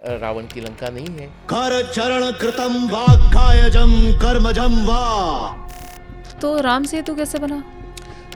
रावण की लंका नहीं है। कर चरण कृतम वाग्गायजम कर्मजम वा। तो राम सेतु कैसे बना?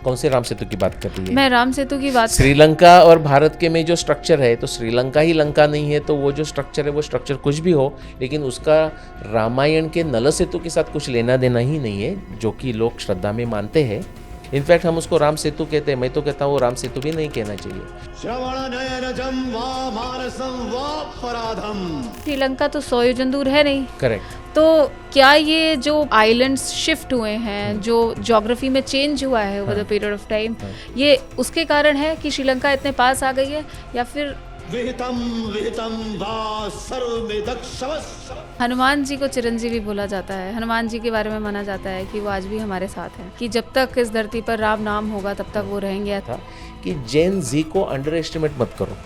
कौन से राम सेतु की बात कर रही है? मैं राम सेतु की बात श्रीलंका और भारत के में जो स्ट्रक्चर है, तो श्रीलंका ही लंका नहीं है, तो वो जो स्ट्रक्चर है वो स्ट्रक्चर कुछ भी हो, लेकिन उसका रामायण के नल सेतु के साथ कुछ लेना देना ही नहीं है, जो कि लोग श्रद्धा में मानते हैं। इनफैक्ट हम उसको राम सेतु कहते हैं। मैं तो कहता हूँ वो राम सेतु भी नहीं कहना चाहिए। श्रवण नयनजम वा मानसम वा पराधम। श्रीलंका तो 100 योजन दूर है नहीं। करेक्ट। तो क्या ये जो आइलैंड्स शिफ्ट हुए हैं, जो ज्योग्राफी में चेंज हुआ है over the period of time, ये उसके कारण है कि श्रीलंका इतने पास आ गई है, या फिर विहितम विहितम वा सर्वमेदक्षवस्। हनुमान जी को चिरंजीवी बोला जाता है। हनुमान जी के बारे में माना जाता है कि वो आज भी हमारे साथ हैं, कि जब तक इस धरती पर राम नाम होगा तब तक वो रहेंगे। था कि जेन जी को अंडर एस्टिमेट मत करो।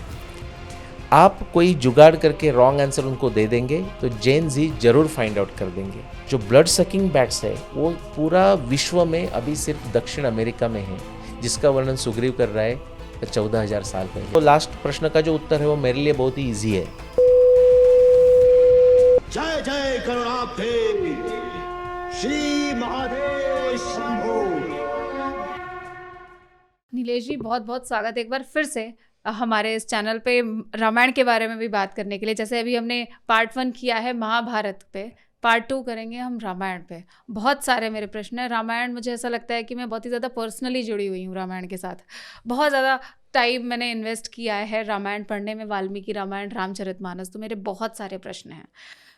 आप कोई जुगाड़ करके रॉन्ग आंसर उनको दे देंगे तो जेन जी जरूर फाइंड आउट कर देंगे। जो ब्लड सकिंग बैट्स है वो पूरा विश्व में अभी सिर्फ दक्षिण अमेरिका में है, जिसका वर्णन सुग्रीव कर रहा है 14,000 साल पहले। तो लास्ट प्रश्न का जो उत्तर है वो मेरे लिए बहुत ही इजी है। जय जय करुणाब्धे श्री महादेव शंभो। नीलेश जी, बहुत बहुत स्वागत एक बार फिर से हमारे इस चैनल पे रामायण के बारे में भी बात करने के लिए। जैसे अभी हमने पार्ट 1 किया है महाभारत पे, पार्ट 2 करेंगे हम रामायण पे। बहुत सारे मेरे प्रश्न हैं। रामायण, मुझे ऐसा लगता है कि मैं बहुत ही ज़्यादा पर्सनली जुड़ी हुई हूँ रामायण के साथ। बहुत ज़्यादा टाइम मैंने इन्वेस्ट किया है रामायण पढ़ने में, वाल्मीकि रामायण, रामचरितमानस। तो मेरे बहुत सारे प्रश्न हैं।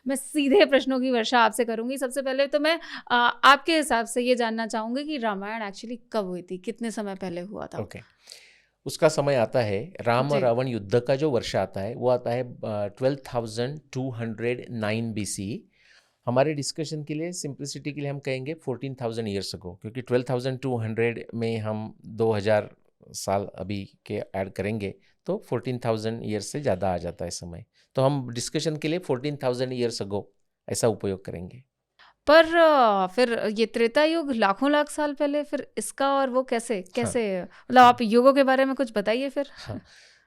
मैं सीधे प्रश्नों की वर्षा आपसे करूंगी। सबसे पहले तो मैं आपके हिसाब से ये जानना चाहूँगी कि रामायण एक्चुअली कब हुई थी, कितने समय पहले हुआ था? ओके। उसका समय आता है, राम और रावण युद्ध का जो वर्ष आता है वो आता है 12,209 BC। हमारे डिस्कशन के लिए, सिंप्लिसिटी के लिए हम कहेंगे 14,000 ईयर्स अगो, क्योंकि 12,200 में हम 2,000 साल अभी के ऐड करेंगे तो 14,000 ईयर्स से ज़्यादा आ जाता है समय। तो हम डिस्कशन के लिए 14,000 ईयर्स अगो ऐसा उपयोग करेंगे। पर फिर ये त्रेता युग लाखों लाख साल पहले, फिर इसका और वो कैसे मतलब आप युगों के बारे में कुछ बताइए फिर। हाँ,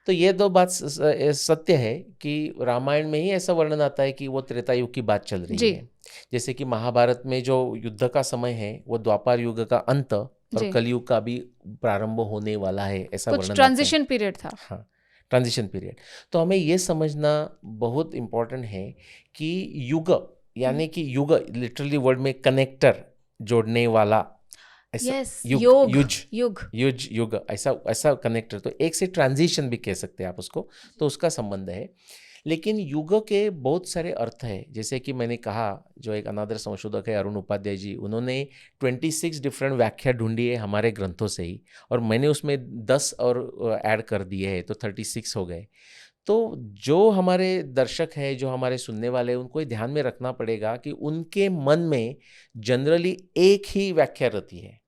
तो ये दो बात सत्य है कि रामायण में ही ऐसा वर्णन आता है कि वो त्रेता युग की बात चल रही है। जैसे कि महाभारत में जो युद्ध का समय है वो द्वापर युग का अंत और कलयुग का भी प्रारंभ होने वाला है, ऐसा वर्णन आता है। ट्रांजिशन पीरियड था। हाँ, ट्रांजिशन पीरियड। तो हमें ये समझना बहुत इम्पोर्टेंट है कि युग यानी कि युग लिटरली वर्ड में कनेक्टर, जोड़ने वाला, ऐसा युग ऐसा कनेक्टर। तो एक से ट्रांजिशन भी कह सकते हैं आप उसको, तो उसका संबंध है। लेकिन युग के बहुत सारे अर्थ है। जैसे कि मैंने कहा, जो एक अनादर संशोधक है अरुण उपाध्याय जी, उन्होंने 26 डिफरेंट व्याख्या ढूंढी है हमारे ग्रंथों से ही, और मैंने उसमें 10 और ऐड कर दिए हैं, तो 36 हो गए। तो जो हमारे दर्शक है, जो हमारे सुनने वाले हैं, उनको ध्यान में रखना पड़ेगा कि उनके मन में जनरली एक ही व्याख्या रहती है।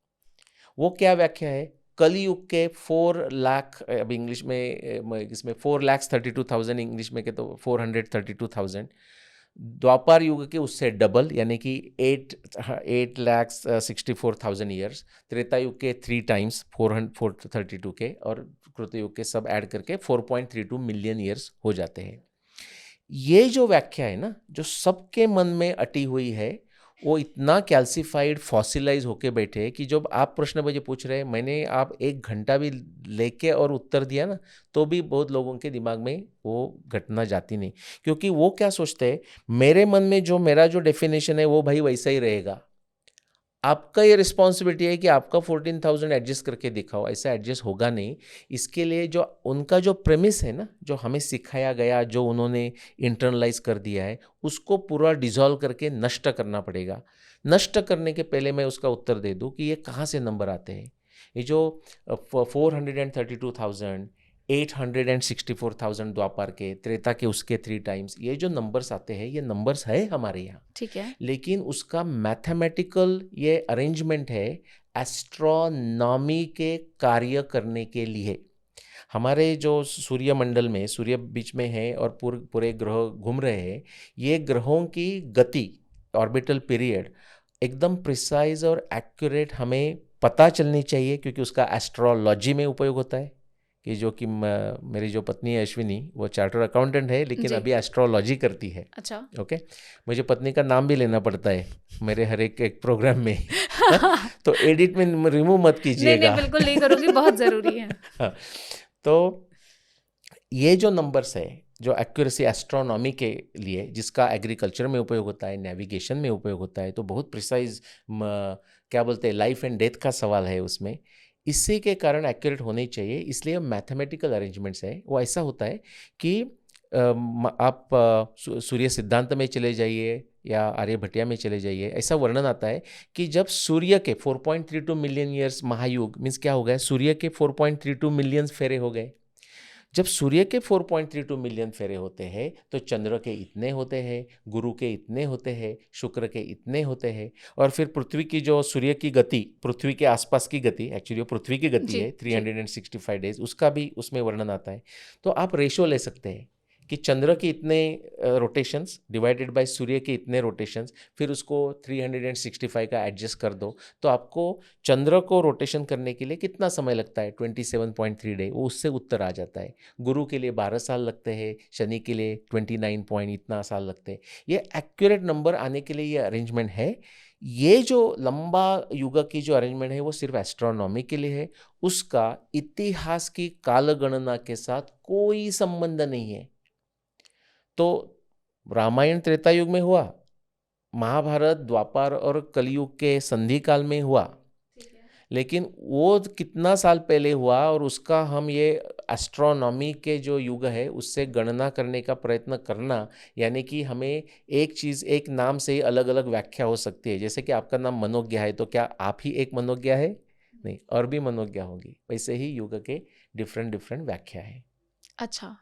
वो क्या व्याख्या है? कलयुग के 4 लाख, अब इंग्लिश में इसमें 4,32,000 इंग्लिश में के, तो 432,000। द्वापर युग के उससे डबल यानी कि 8,64,000 ईयर्स। त्रेता युग के 3 टाइम्स 432 के, और कृतयुग के सब ऐड करके 4.32 मिलियन ईयर्स हो जाते हैं। ये जो व्याख्या है ना, जो सबके मन में अटी हुई है, वो इतना कैल्सिफाइड, फॉसिलाइज होके बैठे कि जब आप प्रश्न मुझे पूछ रहे हैं, मैंने आप 1 घंटा भी लेके और उत्तर दिया ना, तो भी बहुत लोगों के दिमाग में वो घटना जाती नहीं। क्योंकि वो क्या सोचते हैं, मेरे मन में जो मेरा जो डेफिनेशन है वो भाई वैसा ही रहेगा। आपका ये रिस्पॉन्सिबिलिटी है कि आपका 14,000 एडजस्ट करके दिखाओ। ऐसा एडजस्ट होगा नहीं। इसके लिए जो उनका जो प्रेमिस है ना, जो हमें सिखाया गया, जो उन्होंने इंटरनलाइज कर दिया है, उसको पूरा डिसॉल्व करके नष्ट करना पड़ेगा। नष्ट करने के पहले मैं उसका उत्तर दे दूं कि ये कहाँ से नंबर आते हैं। ये जो 432,000, 864,000 द्वापर के, त्रेता के उसके 3 टाइम्स, ये जो नंबर्स आते हैं, ये नंबर्स है हमारे यहाँ, ठीक है। लेकिन उसका मैथमेटिकल ये अरेंजमेंट है एस्ट्रोनॉमी के कार्य करने के लिए। हमारे जो सूर्यमंडल में, सूर्य बीच में है और पूरे ग्रह घूम रहे हैं, ये ग्रहों की गति, ऑर्बिटल पीरियड एकदम प्रिसाइज और एक्यूरेट हमें पता चलनी चाहिए, क्योंकि उसका एस्ट्रोलॉजी में उपयोग होता है। कि जो कि मेरी जो पत्नी है अश्विनी, वो चार्टर्ड अकाउंटेंट है लेकिन जी। अभी एस्ट्रोलॉजी करती है। अच्छा। ओके, मुझे पत्नी का नाम भी लेना पड़ता है मेरे हर एक प्रोग्राम में। तो एडिट में रिमूव मत नहीं कीजिएगा। नहीं, बिल्कुल नहीं करूँगी, बहुत ज़रूरी है। हाँ, तो ये जो नंबर्स है, जो एक्यूरेसी एस्ट्रोनॉमी के लिए, जिसका एग्रीकल्चर में उपयोग होता है, नेविगेशन में उपयोग होता है, तो बहुत प्रिसाइज क्या बोलते हैं, लाइफ एंड डेथ का सवाल है उसमें। इसी के कारण एक्यूरेट होने चाहिए, इसलिए मैथमेटिकल अरेंजमेंट्स है वो ऐसा होता है कि आप सूर्य सिद्धांत में चले जाइए या आर्यभट्टिया में चले जाइए, ऐसा वर्णन आता है कि जब सूर्य के 4.32 मिलियन ईयर्स महायुग मीन्स क्या हो गया, सूर्य के 4.32 मिलियन फेरे हो गए। जब सूर्य के 4.32 मिलियन फेरे होते हैं तो चंद्र के इतने होते हैं, गुरु के इतने होते हैं, शुक्र के इतने होते हैं, और फिर पृथ्वी की जो सूर्य की गति, पृथ्वी के आसपास की गति, एक्चुअली पृथ्वी की गति जी, है 365 डेज, उसका भी उसमें वर्णन आता है। तो आप रेशो ले सकते हैं कि चंद्र के इतने रोटेशंस डिवाइडेड बाय सूर्य के इतने रोटेशंस, फिर उसको 365 का एडजस्ट कर दो, तो आपको चंद्र को रोटेशन करने के लिए कितना समय लगता है, 27.3 डे, वो उससे उत्तर आ जाता है। गुरु के लिए 12 साल लगते हैं, शनि के लिए 29 पॉइंट इतना साल लगते हैं। ये एक्यूरेट नंबर आने के लिए ये अरेंजमेंट है। ये जो लंबा युग की जो अरेंजमेंट है वो सिर्फ एस्ट्रोनॉमी के लिए है, उसका इतिहास की कालगणना के साथ कोई संबंध नहीं है। तो रामायण त्रेता युग में हुआ, महाभारत द्वापर और कलयुग के संधि काल में हुआ, लेकिन वो कितना साल पहले हुआ और उसका हम ये एस्ट्रोनॉमी के जो युग है उससे गणना करने का प्रयत्न करना, यानी कि हमें एक चीज़ एक नाम से ही अलग अलग व्याख्या हो सकती है। जैसे कि आपका नाम मनोज्ञा है, तो क्या आप ही एक मनोज्ञा है? नहीं, और भी मनोज्ञा होगी। वैसे ही युग के डिफरेंट डिफरेंट व्याख्या है। अच्छा,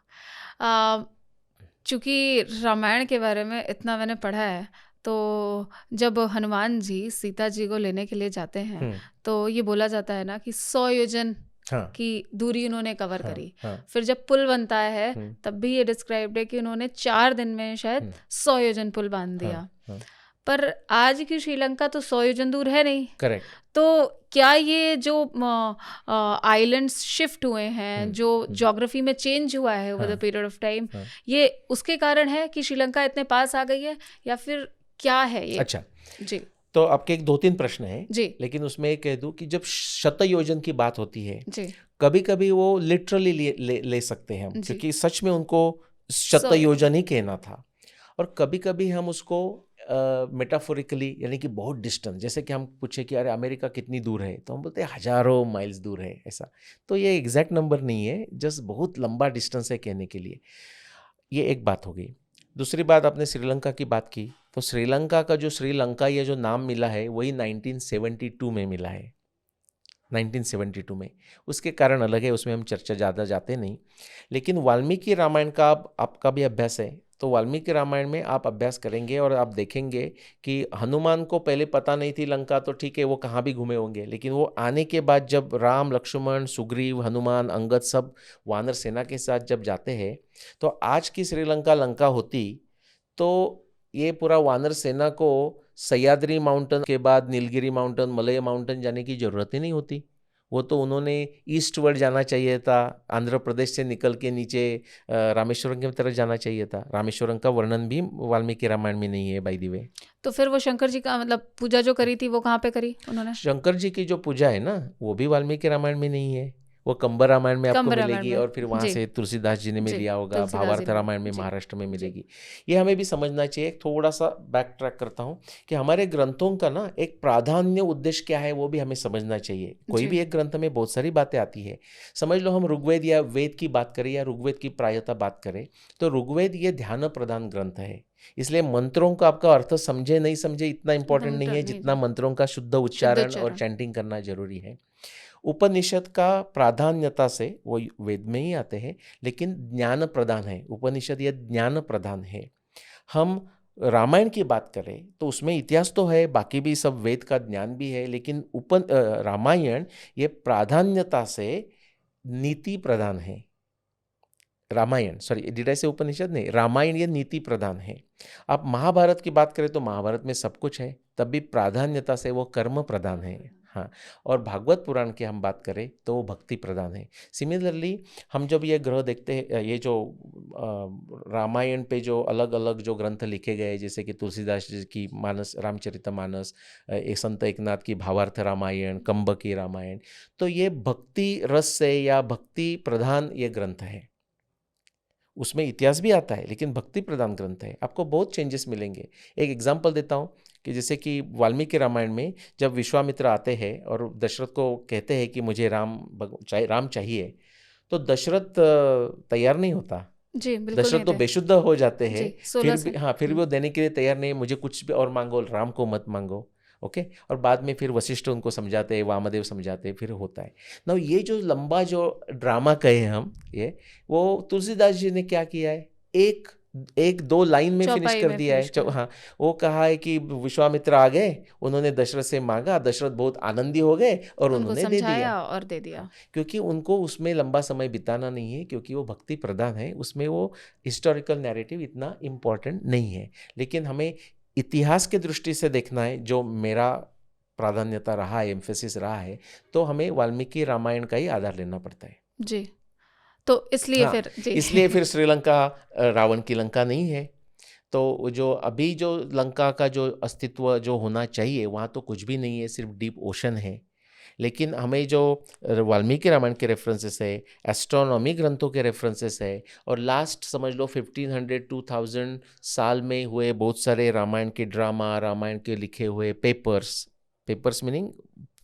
चूँकि रामायण के बारे में इतना मैंने पढ़ा है, तो जब हनुमान जी सीता जी को लेने के लिए जाते हैं तो ये बोला जाता है ना कि 100 योजन हाँ की दूरी उन्होंने कवर हाँ करी। हाँ फिर जब पुल बनता है तब भी ये डिस्क्राइब्ड है कि उन्होंने 4 दिन में शायद 100 योजन पुल बांध दिया। हाँ, पर आज की श्रीलंका तो 100 योजन दूर है नहीं। करेक्ट। तो क्या ये जो आइलैंड्स शिफ्ट हुए हैं, जो ज्योग्राफी में चेंज हुआ है over the period of time, ये उसके कारण है कि श्रीलंका इतने पास आ गई है, या फिर क्या है ये? अच्छा जी, तो आपके एक 2-3 प्रश्न है जी, लेकिन उसमें एक कह दूं कि जब शतयोजन की बात होती है, जी, कभी कभी वो लिटरली ले सकते हैं हम, जी। क्योंकि सच में उनको शतयोजन ही कहना था। और कभी कभी हम उसको मेटाफोरिकली, यानी कि बहुत डिस्टेंस, जैसे कि हम पूछे कि अरे अमेरिका कितनी दूर है, तो हम बोलते हैं हजारों माइल्स दूर है, ऐसा। तो ये एग्जैक्ट नंबर नहीं है, जस्ट बहुत लंबा डिस्टेंस है कहने के लिए। ये एक बात हो गई। दूसरी बात, आपने श्रीलंका की बात की, तो श्रीलंका का जो श्रीलंका ये जो नाम मिला है वही 1972 में मिला है, 1972 में। उसके कारण अलग है, उसमें हम चर्चा ज़्यादा जाते नहीं। लेकिन वाल्मीकि रामायण का आपका भी अभ्यास है, तो वाल्मीकि रामायण में आप अभ्यास करेंगे और आप देखेंगे कि हनुमान को पहले पता नहीं थी लंका, तो ठीक है वो कहाँ भी घूमे होंगे, लेकिन वो आने के बाद जब राम, लक्ष्मण, सुग्रीव, हनुमान, अंगद सब वानर सेना के साथ जब जाते हैं, तो आज की श्रीलंका लंका होती तो ये पूरा वानर सेना को सह्याद्री माउंटेन के बाद नीलगिरी माउंटेन, मलय माउंटेन जाने की जरूरत ही नहीं होती। वो तो उन्होंने ईस्ट वर्ड जाना चाहिए था, आंध्र प्रदेश से निकल के नीचे रामेश्वरम की तरफ जाना चाहिए था। रामेश्वरम का वर्णन भी वाल्मीकि रामायण में नहीं है बाय द वे। तो फिर वो शंकर जी का मतलब पूजा जो करी थी वो कहाँ पे करी उन्होंने? शंकर जी की जो पूजा है ना वो भी वाल्मीकि रामायण में नहीं है, वो कंबर रामायण में आपको कंबर रामायण मिलेगी, में, और फिर वहाँ जी, से तुलसीदास जी ने में जी, लिया होगा, तुलसीदास जी भावार्थ ने, रामायण में जी, महाराष्ट्र में जी। मिलेगी। ये हमें भी समझना चाहिए। थोड़ा सा बैक ट्रैक करता हूँ कि हमारे ग्रंथों का ना एक प्राधान्य उद्देश्य क्या है वो भी हमें समझना चाहिए। कोई जी। भी एक ग्रंथ में बहुत सारी बातें आती है। समझ लो हम ऋग्वेद या वेद की बात करें या ऋग्वेद की प्रायता बात करें, तो ऋग्वेद ये ध्यान प्रधान ग्रंथ है, इसलिए मंत्रों का आपका अर्थ समझे नहीं समझे इतना इंपॉर्टेंट नहीं है जितना मंत्रों का शुद्ध उच्चारण और चैंटिंग करना जरूरी है। उपनिषद का प्राधान्यता से वो वेद में ही आते हैं, लेकिन ज्ञान प्रधान है उपनिषद, या ज्ञान प्रधान है। हम रामायण की बात करें तो उसमें इतिहास तो है, बाकी भी सब वेद का ज्ञान भी है, लेकिन रामायण ये प्राधान्यता से नीति प्रधान है। रामायण, सॉरी डिड आई से उपनिषद, नहीं, रामायण ये नीति प्रधान है। आप महाभारत की बात करें तो महाभारत में सब कुछ है, तब भी प्राधान्यता से वो कर्म प्रधान है। हाँ, और भागवत पुराण की हम बात करें तो वो भक्ति प्रधान है। सिमिलरली हम जब ये ग्रह देखते हैं, ये जो रामायण पे जो अलग अलग जो ग्रंथ लिखे गए, जैसे कि तुलसीदास जी की मानस रामचरितमानस, संत एकनाथ की भावार्थ रामायण, कंब की रामायण, तो ये भक्ति रस से या भक्ति प्रधान ये ग्रंथ है। उसमें इतिहास भी आता है लेकिन भक्ति प्रधान ग्रंथ है। आपको बहुत चेंजेस मिलेंगे। एक एग्जांपल देता हूँ कि जैसे कि वाल्मीकि रामायण में जब विश्वामित्र आते हैं और दशरथ को कहते हैं कि मुझे राम चाहिए, तो दशरथ तैयार नहीं होता। जी बिल्कुल दशरथ तो नहीं थे। बेशुद्ध हो जाते हैं, जी 16 फिर से। भी फिर भी वो देने के लिए तैयार नहीं, मुझे कुछ भी और मांगो, राम को मत मांगो। ओके, और बाद में फिर वशिष्ठ उनको समझाते हैं, वामदेव समझाते हैं, फिर होता है ना। ये जो लंबा जो ड्रामा कहे हम, ये वो तुलसीदास जी ने क्या किया है, एक दो लाइन में फिनिश चौपाई कर में दिया है। finish करा। हाँ, वो कहा है कि विश्वामित्र आ गए, उन्होंने दशरथ से मांगा, दशरथ बहुत आनंदी हो गए और उनको उन्होंने दे दिया। समझाया और दे दिया। क्योंकि उनको उसमें लंबा समय बिताना नहीं है, क्योंकि वो भक्ति प्रधान है, उसमें वो हिस्टोरिकल नैरेटिव इतना इम्पोर्टेंट नहीं है। लेकिन हमें इतिहास के दृष्टि से देखना है, जो मेरा प्राधान्यता रहा है, एम्फेसिस रहा है, तो हमें वाल्मीकि रामायण का ही आधार लेना पड़ता है। जी, तो इसलिए हाँ, फिर जी इसलिए फिर श्रीलंका रावण की लंका नहीं है। तो जो अभी जो लंका का जो अस्तित्व जो होना चाहिए, वहाँ तो कुछ भी नहीं है, सिर्फ डीप ओशन है। लेकिन हमें जो वाल्मीकि रामायण के रेफरेंसेस है, एस्ट्रोनॉमी ग्रंथों के रेफरेंसेस है, और लास्ट समझ लो 1500-2000 साल में हुए बहुत सारे रामायण के ड्रामा, रामायण के लिखे हुए पेपर्स मीनिंग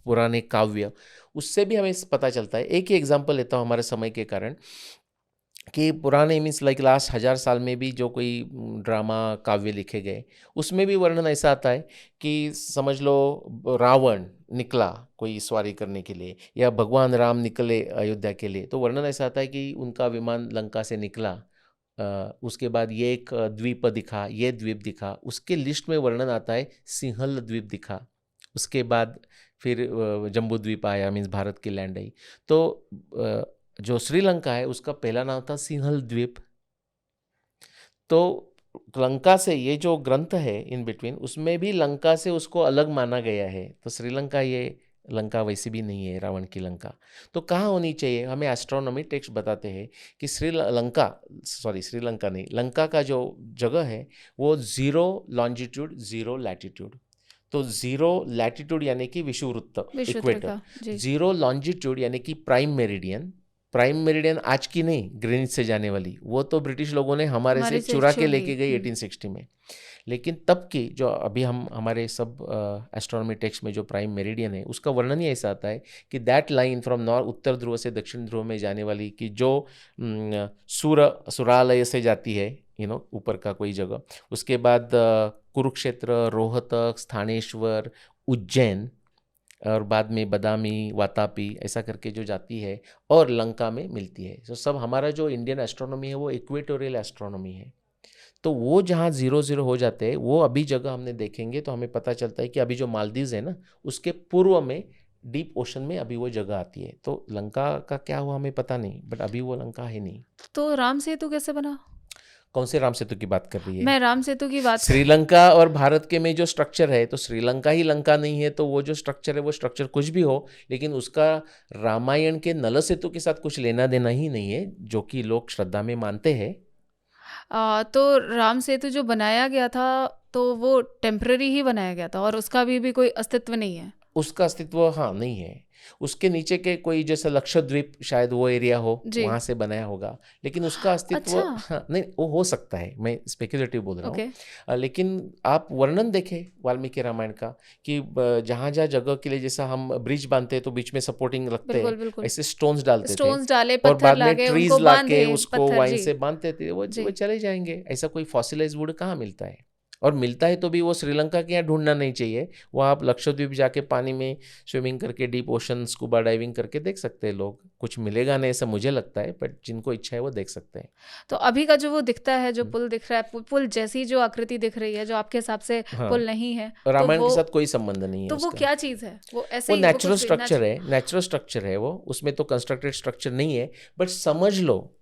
पुराने काव्य, उससे भी हमें पता चलता है। एक ही एग्जांपल लेता हूँ हमारे समय के कारण, कि पुराने मीन्स लाइक लास्ट 1000 साल में भी जो कोई ड्रामा काव्य लिखे गए, उसमें भी वर्णन ऐसा आता है कि समझ लो रावण निकला कोई सवारी करने के लिए, या भगवान राम निकले अयोध्या के लिए, तो वर्णन ऐसा आता है कि उनका विमान लंका से निकला, उसके बाद ये एक द्वीप दिखा, ये द्वीप दिखा, उसके लिस्ट में वर्णन आता है सिंहल द्वीप दिखा, उसके बाद फिर जम्बू द्वीप आया, मीन्स भारत की लैंड आई। तो जो श्रीलंका है उसका पहला नाम था सिंहल द्वीप। तो लंका से ये जो ग्रंथ है इन बिटवीन, उसमें भी लंका से उसको अलग माना गया है। तो श्रीलंका, ये लंका वैसी भी नहीं है रावण की लंका। तो कहाँ होनी चाहिए, हमें एस्ट्रोनॉमी टेक्स्ट बताते हैं कि श्रीलंका नहीं, लंका का जो जगह है वो 0 लॉन्जिट्यूड 0 लैटिट्यूड। तो 0 लैटिट्यूड यानी कि विषुववृत्त इक्वेटर, 0 लॉन्जिट्यूड यानी कि प्राइम मेरिडियन आज की नहीं, ग्रीनिच से जाने वाली, वो तो ब्रिटिश लोगों ने हमारे से चुरा के लेके गई 1860 में। लेकिन तब की जो अभी हम हमारे सब एस्ट्रोनॉमी टेक्स्ट में जो प्राइम मेरिडियन है, उसका वर्णन ही ऐसा आता है कि दैट लाइन फ्रॉम नॉर्थ, उत्तर ध्रुव से दक्षिण ध्रुव में जाने वाली, कि जो सुरालय से जाती है, ऊपर का कोई जगह, उसके बाद कुरुक्षेत्र, रोहतक, स्थानेश्वर, उज्जैन, और बाद में बदामी, वातापी, ऐसा करके जो जाती है और लंका में मिलती है। तो सब हमारा जो इंडियन एस्ट्रोनॉमी है वो इक्वेटोरियल एस्ट्रोनॉमी है। तो वो जहाँ 0-0 हो जाते हैं, वो अभी जगह हमने देखेंगे तो हमें पता चलता है कि अभी जो मालदीव्स है ना, उसके पूर्व में डीप ओशन में अभी वो जगह आती है। तो लंका का क्या हुआ हमें पता नहीं, बट अभी वो लंका है नहीं। तो राम सेतु कैसे बना? कौन से राम सेतु की बात कर रही है? मैं राम सेतु की बात। श्रीलंका और भारत के में जो स्ट्रक्चर है, तो श्रीलंका ही लंका नहीं है, तो वो जो स्ट्रक्चर है वो स्ट्रक्चर कुछ भी हो, लेकिन उसका रामायण के नल सेतु के साथ कुछ लेना देना ही नहीं है, जो कि लोग श्रद्धा में मानते हैं। तो राम सेतु जो बनाया गया था, तो वो टेम्पररी ही बनाया गया था और उसका भी कोई अस्तित्व नहीं है। उसका अस्तित्व नहीं है। उसके नीचे के कोई जैसा लक्षद्वीप, शायद वो एरिया हो, वहां से बनाया होगा, लेकिन उसका अस्तित्व नहीं, वो हो सकता है, मैं स्पेकुलेटिव बोल रहा हूँ। लेकिन आप वर्णन देखें वाल्मीकि रामायण का, कि जहाँ जहाँ जगह के लिए, जैसा हम ब्रिज बांधते हैं तो बीच में सपोर्टिंग रखते हैं, ऐसे स्टोन्स डालते थे और बाद में ट्रीज लाके उसको वाइन से बांधते थे, वो चले जाएंगे। ऐसा कोई फॉसिलाइज्ड वुड कहाँ मिलता है? और मिलता है तो भी वो श्रीलंका के यहाँ ढूंढना नहीं चाहिए। वो आप लक्षद्वीप जाके पानी में स्विमिंग करके, डीप ओशन स्कूबा डाइविंग करके देख सकते हैं लोग। कुछ मिलेगा नहीं ऐसा मुझे लगता है, बट जिनको इच्छा है वो देख सकते हैं। तो अभी का जो वो दिखता है, जो पुल दिख रहा है, पुल जैसी जो आकृति दिख रही है, जो आपके हिसाब से पुल नहीं है, रामायण के साथ कोई संबंध नहीं है। तो वो क्या चीज है? वो ऐसे नेचुरल स्ट्रक्चर है, नेचुरल स्ट्रक्चर है वो, उसमें तो कंस्ट्रक्टेड स्ट्रक्चर नहीं है। बट समझ लो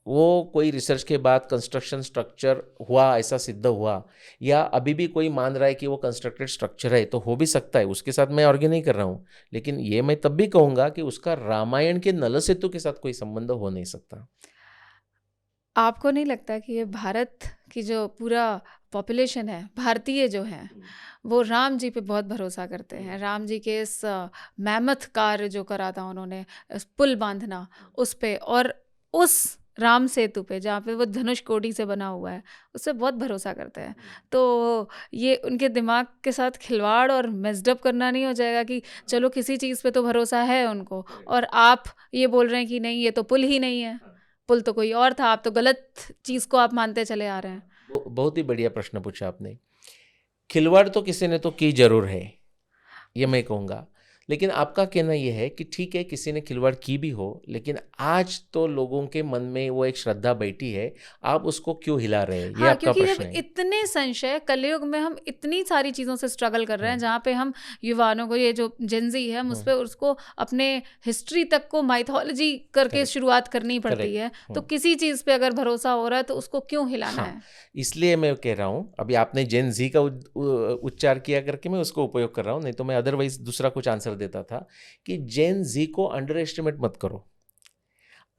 वो कोई रिसर्च के बाद कंस्ट्रक्शन स्ट्रक्चर हुआ, ऐसा सिद्ध हुआ, या अभी भी कोई मान रहा है कि वो कंस्ट्रक्टेड स्ट्रक्चर है, तो हो भी सकता है, उसके साथ मैं आर्ग्यू नहीं कर रहा हूँ। लेकिन ये मैं तब भी कहूँगा कि उसका रामायण के नल सेतु के साथ कोई संबंध हो नहीं सकता। आपको नहीं लगता कि ये भारत की जो पूरा पॉपुलेशन है, भारतीय जो हैं, वो राम जी पे बहुत भरोसा करते हैं? राम जी के इस मैमथ कार्य जो करा था उन्होंने, इस पुल बांधना उस पे, और उस राम सेतु पे जहाँ पे वो धनुष कोडी से बना हुआ है, उससे बहुत भरोसा करते हैं। तो ये उनके दिमाग के साथ खिलवाड़ और मेस्डअप करना नहीं हो जाएगा कि चलो किसी चीज़ पे तो भरोसा है उनको, और आप ये बोल रहे हैं कि नहीं, ये तो पुल ही नहीं है, पुल तो कोई और था, आप तो गलत चीज़ को आप मानते चले आ रहे हैं। बहुत ही बढ़िया प्रश्न पूछा आपने। खिलवाड़ तो किसी ने तो की जरूर है, ये मैं कहूँगा। लेकिन आपका कहना यह है कि ठीक है, किसी ने खिलवाड़ की भी हो, लेकिन आज तो लोगों के मन में वो एक श्रद्धा बैठी है, आप उसको क्यों हिला रहे हैं, ये हाँ, आपका क्योंकि प्रश्न जब है। इतने संशय, कलयुग में हम इतनी सारी चीज़ों से स्ट्रगल कर रहे हैं, हम्म, जहाँ पे हम युवाओं को, ये जो जेनजी है, हम उस पे उसको अपने हिस्ट्री तक को माइथोलॉजी करके Correct. शुरुआत करनी पड़ती करेक्ट। है। तो किसी चीज़ पे अगर भरोसा हो रहा है तो उसको क्यों हिलाना हाँ, है? इसलिए मैं कह रहा हूँ, अभी आपने जेन जी का उच्चार किया करके मैं उसको उपयोग कर रहा हूँ, नहीं तो मैं अदरवाइज दूसरा कुछ आंसर देता था कि जेन जी को अंडर एस्टिमेट मत करो।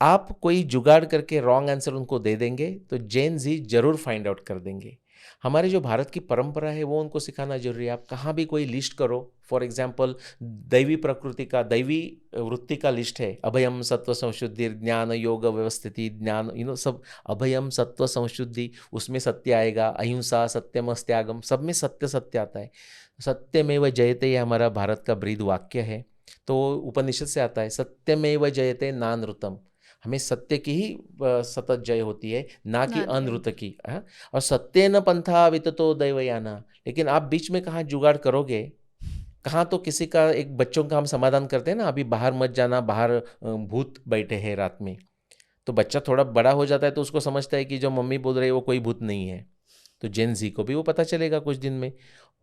आप कोई जुगाड़ करके रॉन्ग आंसर उनको दे देंगे तो जेन जी जरूर फाइंड आउट कर देंगे। हमारे जो भारत की परंपरा है वो उनको सिखाना जरूरी है। आप कहाँ भी कोई लिस्ट करो, फॉर एग्जाम्पल दैवी प्रकृति का, दैवी वृत्ति का लिस्ट है, अभयम सत्व संशुद्धि, ज्ञान योग व्यवस्थिति, ज्ञान सब अभयम सत्व संशुद्धि, उसमें सत्य आएगा, अहिंसा सत्यम त्यागम, सब में सत्य सत्य आता है। सत्यमेव जयते, ये हमारा भारत का ब्रीद वाक्य है, तो उपनिषद से आता है, सत्यमेव जयते नानृतम, हमें सत्य की ही सतत जय होती है, ना कि अनृत की। और सत्य न पंथा विततो दैवयाना, लेकिन आप बीच में कहाँ जुगाड़ करोगे, कहाँ तो किसी का, एक बच्चों का हम समाधान करते हैं ना, अभी बाहर मत जाना, बाहर भूत बैठे हैं रात में, तो बच्चा थोड़ा बड़ा हो जाता है तो उसको समझता है कि जो मम्मी बोल रही है वो कोई भूत नहीं है। तो जेन जी को भी वो पता चलेगा कुछ दिन में,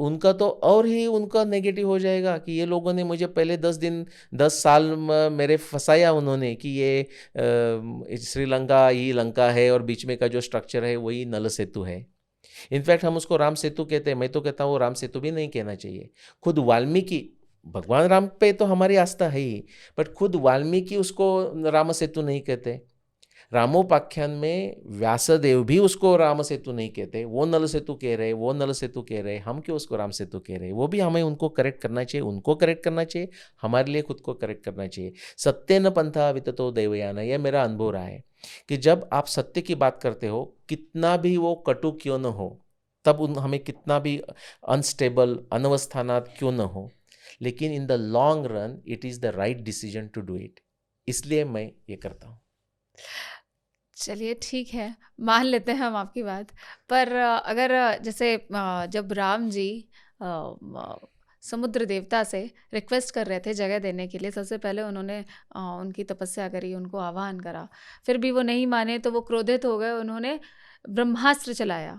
उनका तो और ही उनका नेगेटिव हो जाएगा कि ये लोगों ने मुझे पहले 10 साल मेरे फंसाया उन्होंने कि ये श्रीलंका ही लंका है और बीच में का जो स्ट्रक्चर है वही नल सेतु है। इनफैक्ट हम उसको राम सेतु कहते हैं, मैं तो कहता हूँ वो राम सेतु भी नहीं कहना चाहिए। खुद वाल्मीकि, भगवान राम पे तो हमारी आस्था है ही, बट खुद वाल्मीकि उसको राम सेतु नहीं कहते। रामोपाख्यान में व्यासदेव भी उसको राम सेतु नहीं कहते, वो नल सेतु कह रहे, वो नल सेतु कह रहे, हम क्यों उसको राम सेतु कह रहे? वो भी हमें उनको करेक्ट करना चाहिए, उनको करेक्ट करना चाहिए, हमारे लिए खुद को करेक्ट करना चाहिए। सत्य न पंथा विततो दैवयाना, यह मेरा अनुभव रहा है कि जब आप सत्य की बात करते हो, कितना भी वो कटु क्यों न हो, तब हमें कितना भी अनस्टेबल अनवस्थानात क्यों न हो, लेकिन in the long run it is the right decision to do it, इसलिए मैं ये करता हूँ। चलिए ठीक है, मान लेते हैं हम आपकी बात। पर अगर जैसे जब राम जी समुद्र देवता से रिक्वेस्ट कर रहे थे जगह देने के लिए, सबसे पहले उन्होंने उनकी तपस्या करी, उनको आह्वान करा, फिर भी वो नहीं माने तो वो क्रोधित हो गए, उन्होंने ब्रह्मास्त्र चलाया।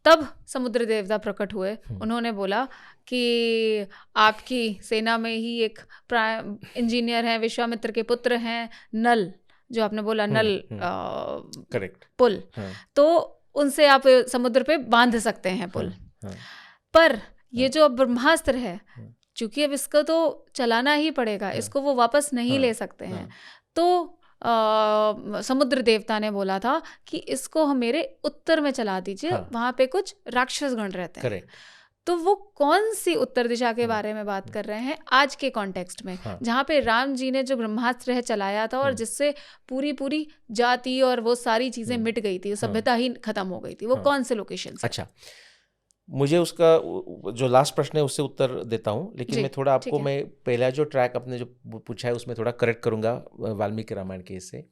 तब समुद्र देवता प्रकट हुए, उन्होंने बोला कि आपकी सेना में ही एक इंजीनियर हैं, विश्वामित्र के पुत्र हैं, नल, जो आपने बोला नल करेक्ट पुल, तो उनसे आप समुद्र पे बांध सकते हैं पुल। पर ये जो अब ब्रह्मास्त्र है, चूंकि अब इसको तो चलाना ही पड़ेगा, इसको वो वापस नहीं ले सकते हैं, तो समुद्र देवता ने बोला था कि इसको हम मेरे उत्तर में चला दीजिए, वहां पे कुछ राक्षस गण रहते हैं। तो वो कौन सी उत्तर दिशा के बारे में बात कर रहे हैं आज के कॉन्टेक्स्ट में, जहाँ पे राम जी ने जो ब्रह्मास्त्र है चलाया था और जिससे पूरी जाति और वो सारी चीजें मिट गई थी, सभ्यता ही खत्म हो गई थी, वो कौन से लोकेशन? अच्छा, मुझे उसका जो लास्ट प्रश्न है उससे उत्तर देता हूँ, लेकिन मैं थोड़ा आपको, मैं पहला जो ट्रैक आपने जो पूछा है उसमें थोड़ा करेक्ट करूँगा वाल्मीकि रामायण के इससे।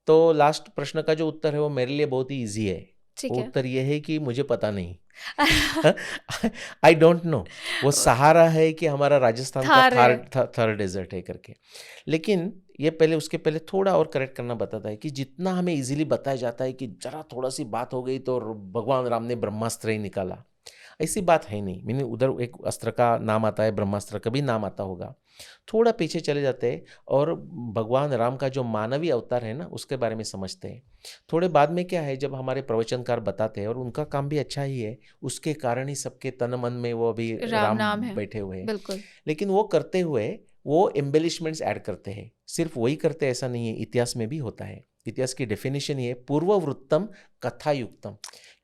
तो लास्ट प्रश्न का जो उत्तर है वो मेरे लिए बहुत ही ईजी है। उत्तर ये है कि मुझे पता नहीं, आई डोंट नो वो सहारा है कि हमारा राजस्थान का थार डेजर्ट है करके। लेकिन ये पहले, उसके पहले थोड़ा और करेक्ट करना बताता है कि जितना हमें इजीली बताया जाता है कि जरा थोड़ा सी बात हो गई तो भगवान राम ने ब्रह्मास्त्र ही निकाला, ऐसी बात है नहीं। मैंने उधर एक अस्त्र का नाम आता है, ब्रह्मास्त्र का भी नाम आता होगा, थोड़ा पीछे चले जाते हैं और भगवान राम का जो मानवीय अवतार है ना उसके बारे में समझते हैं। थोड़े बाद में क्या है, जब हमारे प्रवचनकार बताते हैं, और उनका काम भी अच्छा ही है, उसके कारण ही सबके तन मन में वो अभी राम नाम है। बैठे हुए हैं। बिल्कुल लेकिन वो करते हुए वो एम्बेलिशमेंट्स ऐड करते हैं। सिर्फ वही करते हैं ऐसा नहीं है, इतिहास में भी होता है। इतिहास की डेफिनेशन ये है, पूर्ववृत्तम कथायुक्तम,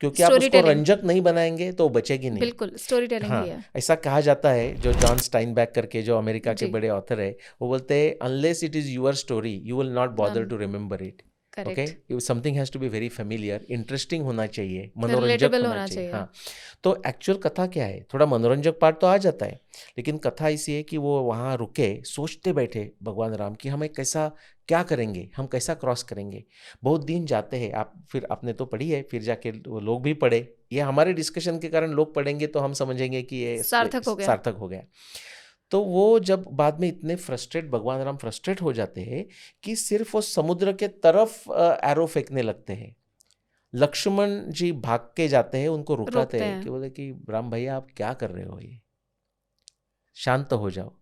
क्योंकि आप स्टोरी उसको टेलिंग, रंजक नहीं बनाएंगे तो बचेगी नहीं। बिल्कुल स्टोरी टेलिंग हाँ, ही है। ऐसा कहा जाता है, जो जॉन स्टाइनबैक करके जो अमेरिका के जी बड़े ऑथर है, वो बोलते हैं unless it is your story you will not bother none to remember it. Okay, correct, something has to be very familiar, interesting होना चाहिए, मनोरंजक रिलेटेबल होना होना चाहिए। चाहिए। हाँ, तो एक्चुअल कथा क्या है, थोड़ा मनोरंजक पार्ट तो आ जाता है, लेकिन कथा इसी है कि वो वहाँ रुके, सोचते बैठे भगवान राम कि हमें कैसा, क्या करेंगे, हम कैसा क्रॉस करेंगे। बहुत दिन जाते हैं, आप फिर आपने तो पढ़ी है, फिर जाके वो लोग भी पढ़े, ये हमारे डिस्कशन के कारण लोग पढ़ेंगे तो हम समझेंगे कि ये सार्थक हो गया। सार्थक हो गया। तो वो जब बाद में इतने फ्रस्ट्रेट, भगवान राम फ्रस्ट्रेट हो जाते हैं कि सिर्फ वो समुद्र के तरफ एरो फेंकने लगते हैं। लक्ष्मण जी भाग के जाते हैं, उनको रुकाते रोकते हैं हैं। कि बोले कि राम भैया आप क्या कर रहे हो, ये शांत हो जाओ।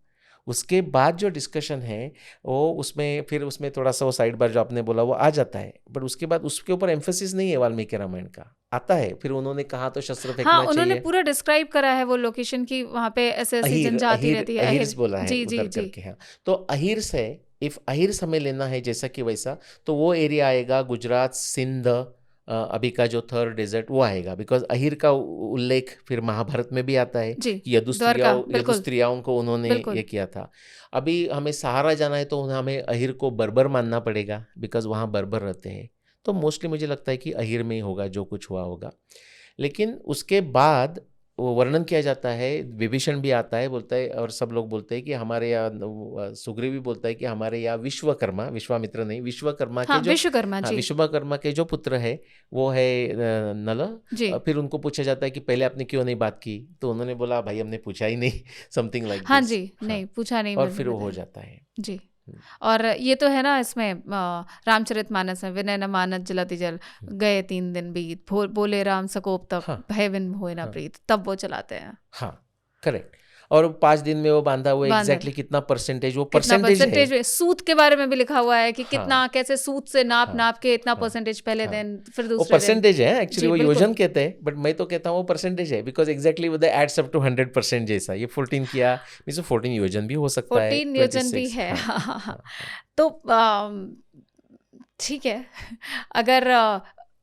उसके बाद जो डिस्कशन है वो उसमें फिर उसमें थोड़ा सा वो साइड बार जो आपने बोला वो आ जाता है, बट उसके बाद उसके ऊपर एम्फेसिस नहीं है वाल्मीकि रामायण का। आता है फिर उन्होंने कहा तो शस्त्र फेंकना हाँ, उन्होंने चाहिए। पूरा डिस्क्राइब करा है वो लोकेशन की, वहाँ पे ऐसे ऐसी अहीर जनजाति अहीर रहती है। अहीर्स बोला है जी जी उधर जी करके। हाँ, तो अहीर्स है, इफ अहीर्स हमें लेना है जैसा कि वैसा, तो वो एरिया आएगा गुजरात, सिंध, अभी का जो थर डेजर्ट वो आएगा, बिकॉज अहीर का उल्लेख फिर महाभारत में भी आता है जी, कि द्वारका, बिल्कुल यदुस्त्रियाओं को उन्होंने बिल्कुल। ये किया था। अभी हमें सहारा जाना है तो हमें अहीर को बर्बर मानना पड़ेगा, बिकॉज वहाँ बर्बर रहते हैं। तो मोस्टली मुझे लगता है कि अहीर में ही होगा जो कुछ हुआ होगा। लेकिन उसके बाद वो वर्णन किया जाता है, विभीषण भी आता है, बोलता है, और सब लोग बोलते हैं कि हमारे यहाँ, सुग्रीव भी बोलता है कि हमारे यहाँ विश्वकर्मा, विश्वामित्र नहीं, विश्वकर्मा हाँ, के जो, विश्वकर्मा हाँ, जी विश्वकर्मा के जो पुत्र है वो है नल। जी। फिर उनको पूछा जाता है कि पहले आपने क्यों नहीं बात की, तो उन्होंने बोला भाई हमने पूछा ही नहीं, समथिंग लाइक हाँ दिस। जी, नहीं पूछा नहीं, और मैंने फिर वो हो बताया। जाता है। जी। और ये तो है ना इसमें रामचरितमानस में, विनय न मानत जलति जल, गए 3 दिन बीत, बोले राम सकोप तब, हाँ, भय बिन होए ना हाँ, प्रीत, तब वो चलाते हैं। हाँ, करेक्ट। और 5 दिन में वो बांधा हुआ, बांधर एग्जैक्टली कितना परसेंटेज, वो कितना परसेंटेज है। परसेंटेज में, सूत के बारे में भी लिखा हुआ है कि कितना हाँ, कैसे सूत से नाप हाँ, नाप के इतना हाँ, परसेंटेज पहले हाँ, दिन, फिर वो दूसरे दिन। परसेंटेज है एक्चुअली, जी वो बिल्कुल। योजन कहते हैं, बट मैं तो कहता हूँ वो परसेंटेज है, बिकॉज एग्जैक्टली वो एड्स अप टू 100% जैसा। ये 14 किया मीन्स 14 योजन भी हो सकता है, 14 योजन भी 26। है। हाँ, हाँ, हाँ, हाँ। हाँ, हाँ, तो ठीक है, अगर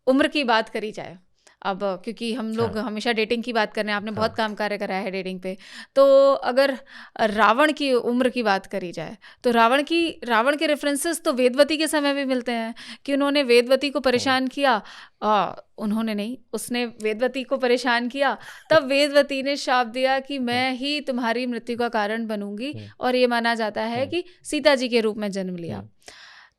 उम्र की बात करी जाए अब, क्योंकि हम लोग हाँ, हमेशा डेटिंग की बात कर रहे हैं, आपने बहुत हाँ, काम कार्य करा है डेटिंग पे, तो अगर रावण की उम्र की बात करी जाए तो रावण के रेफरेंसेस तो वेदवती के समय भी मिलते हैं कि उन्होंने वेदवती को परेशान किया। उन्होंने नहीं, उसने वेदवती को परेशान किया, तब वेदवती ने शाप दिया कि मैं ही तुम्हारी मृत्यु का कारण बनूंगी, और ये माना जाता है कि सीता जी के रूप में जन्म लिया।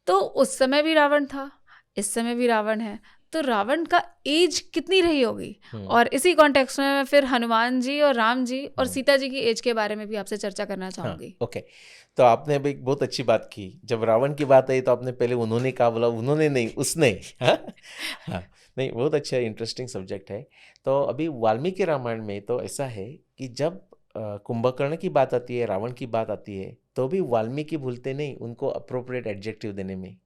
तो उस समय भी रावण था, इस समय भी रावण है, तो रावण का एज कितनी रही होगी। और इसी कॉन्टेक्स्ट में मैं फिर हनुमान जी और राम जी और सीता जी की एज के बारे में भी आपसे चर्चा करना चाहूंगी। ओके, तो आपने अभी एक बहुत अच्छी बात की, जब रावण की बात आई तो आपने पहले उन्होंने कहा, बोला उन्होंने नहीं, उसने। हाँ, हाँ, नहीं, बहुत अच्छा इंटरेस्टिंग सब्जेक्ट है। तो अभी वाल्मीकि रामायण में तो ऐसा है कि जब कुंभकर्ण की बात आती है, रावण की बात आती है, तो भी वाल्मीकि भूलते नहीं उनको अप्रोप्रिएट एडजेक्टिव देने में।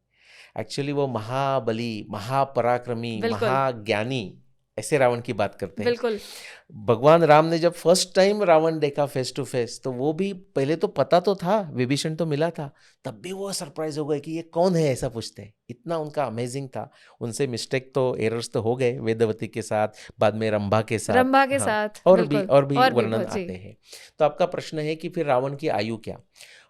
एक्चुअली वो महाबली, महापराक्रमी, बिल्कुल महाज्ञानी, ऐसे रावण की बात करते हैं। बिल्कुल। भगवान राम ने जब फर्स्ट टाइम रावण देखा फेस टू फेस, तो वो भी पहले तो पता तो था, विभीषण तो मिला था, तब भी वो सरप्राइज हो गए कि ये कौन है, ऐसा पूछते हैं। इतना उनका अमेजिंग था। उनसे मिस्टेक तो, एरर्स तो हो गए, वेदवती के साथ, बाद में रंभा के साथ, हाँ, साथ और भी वर्णन आते हैं। तो आपका प्रश्न है कि फिर रावण की आयु क्या,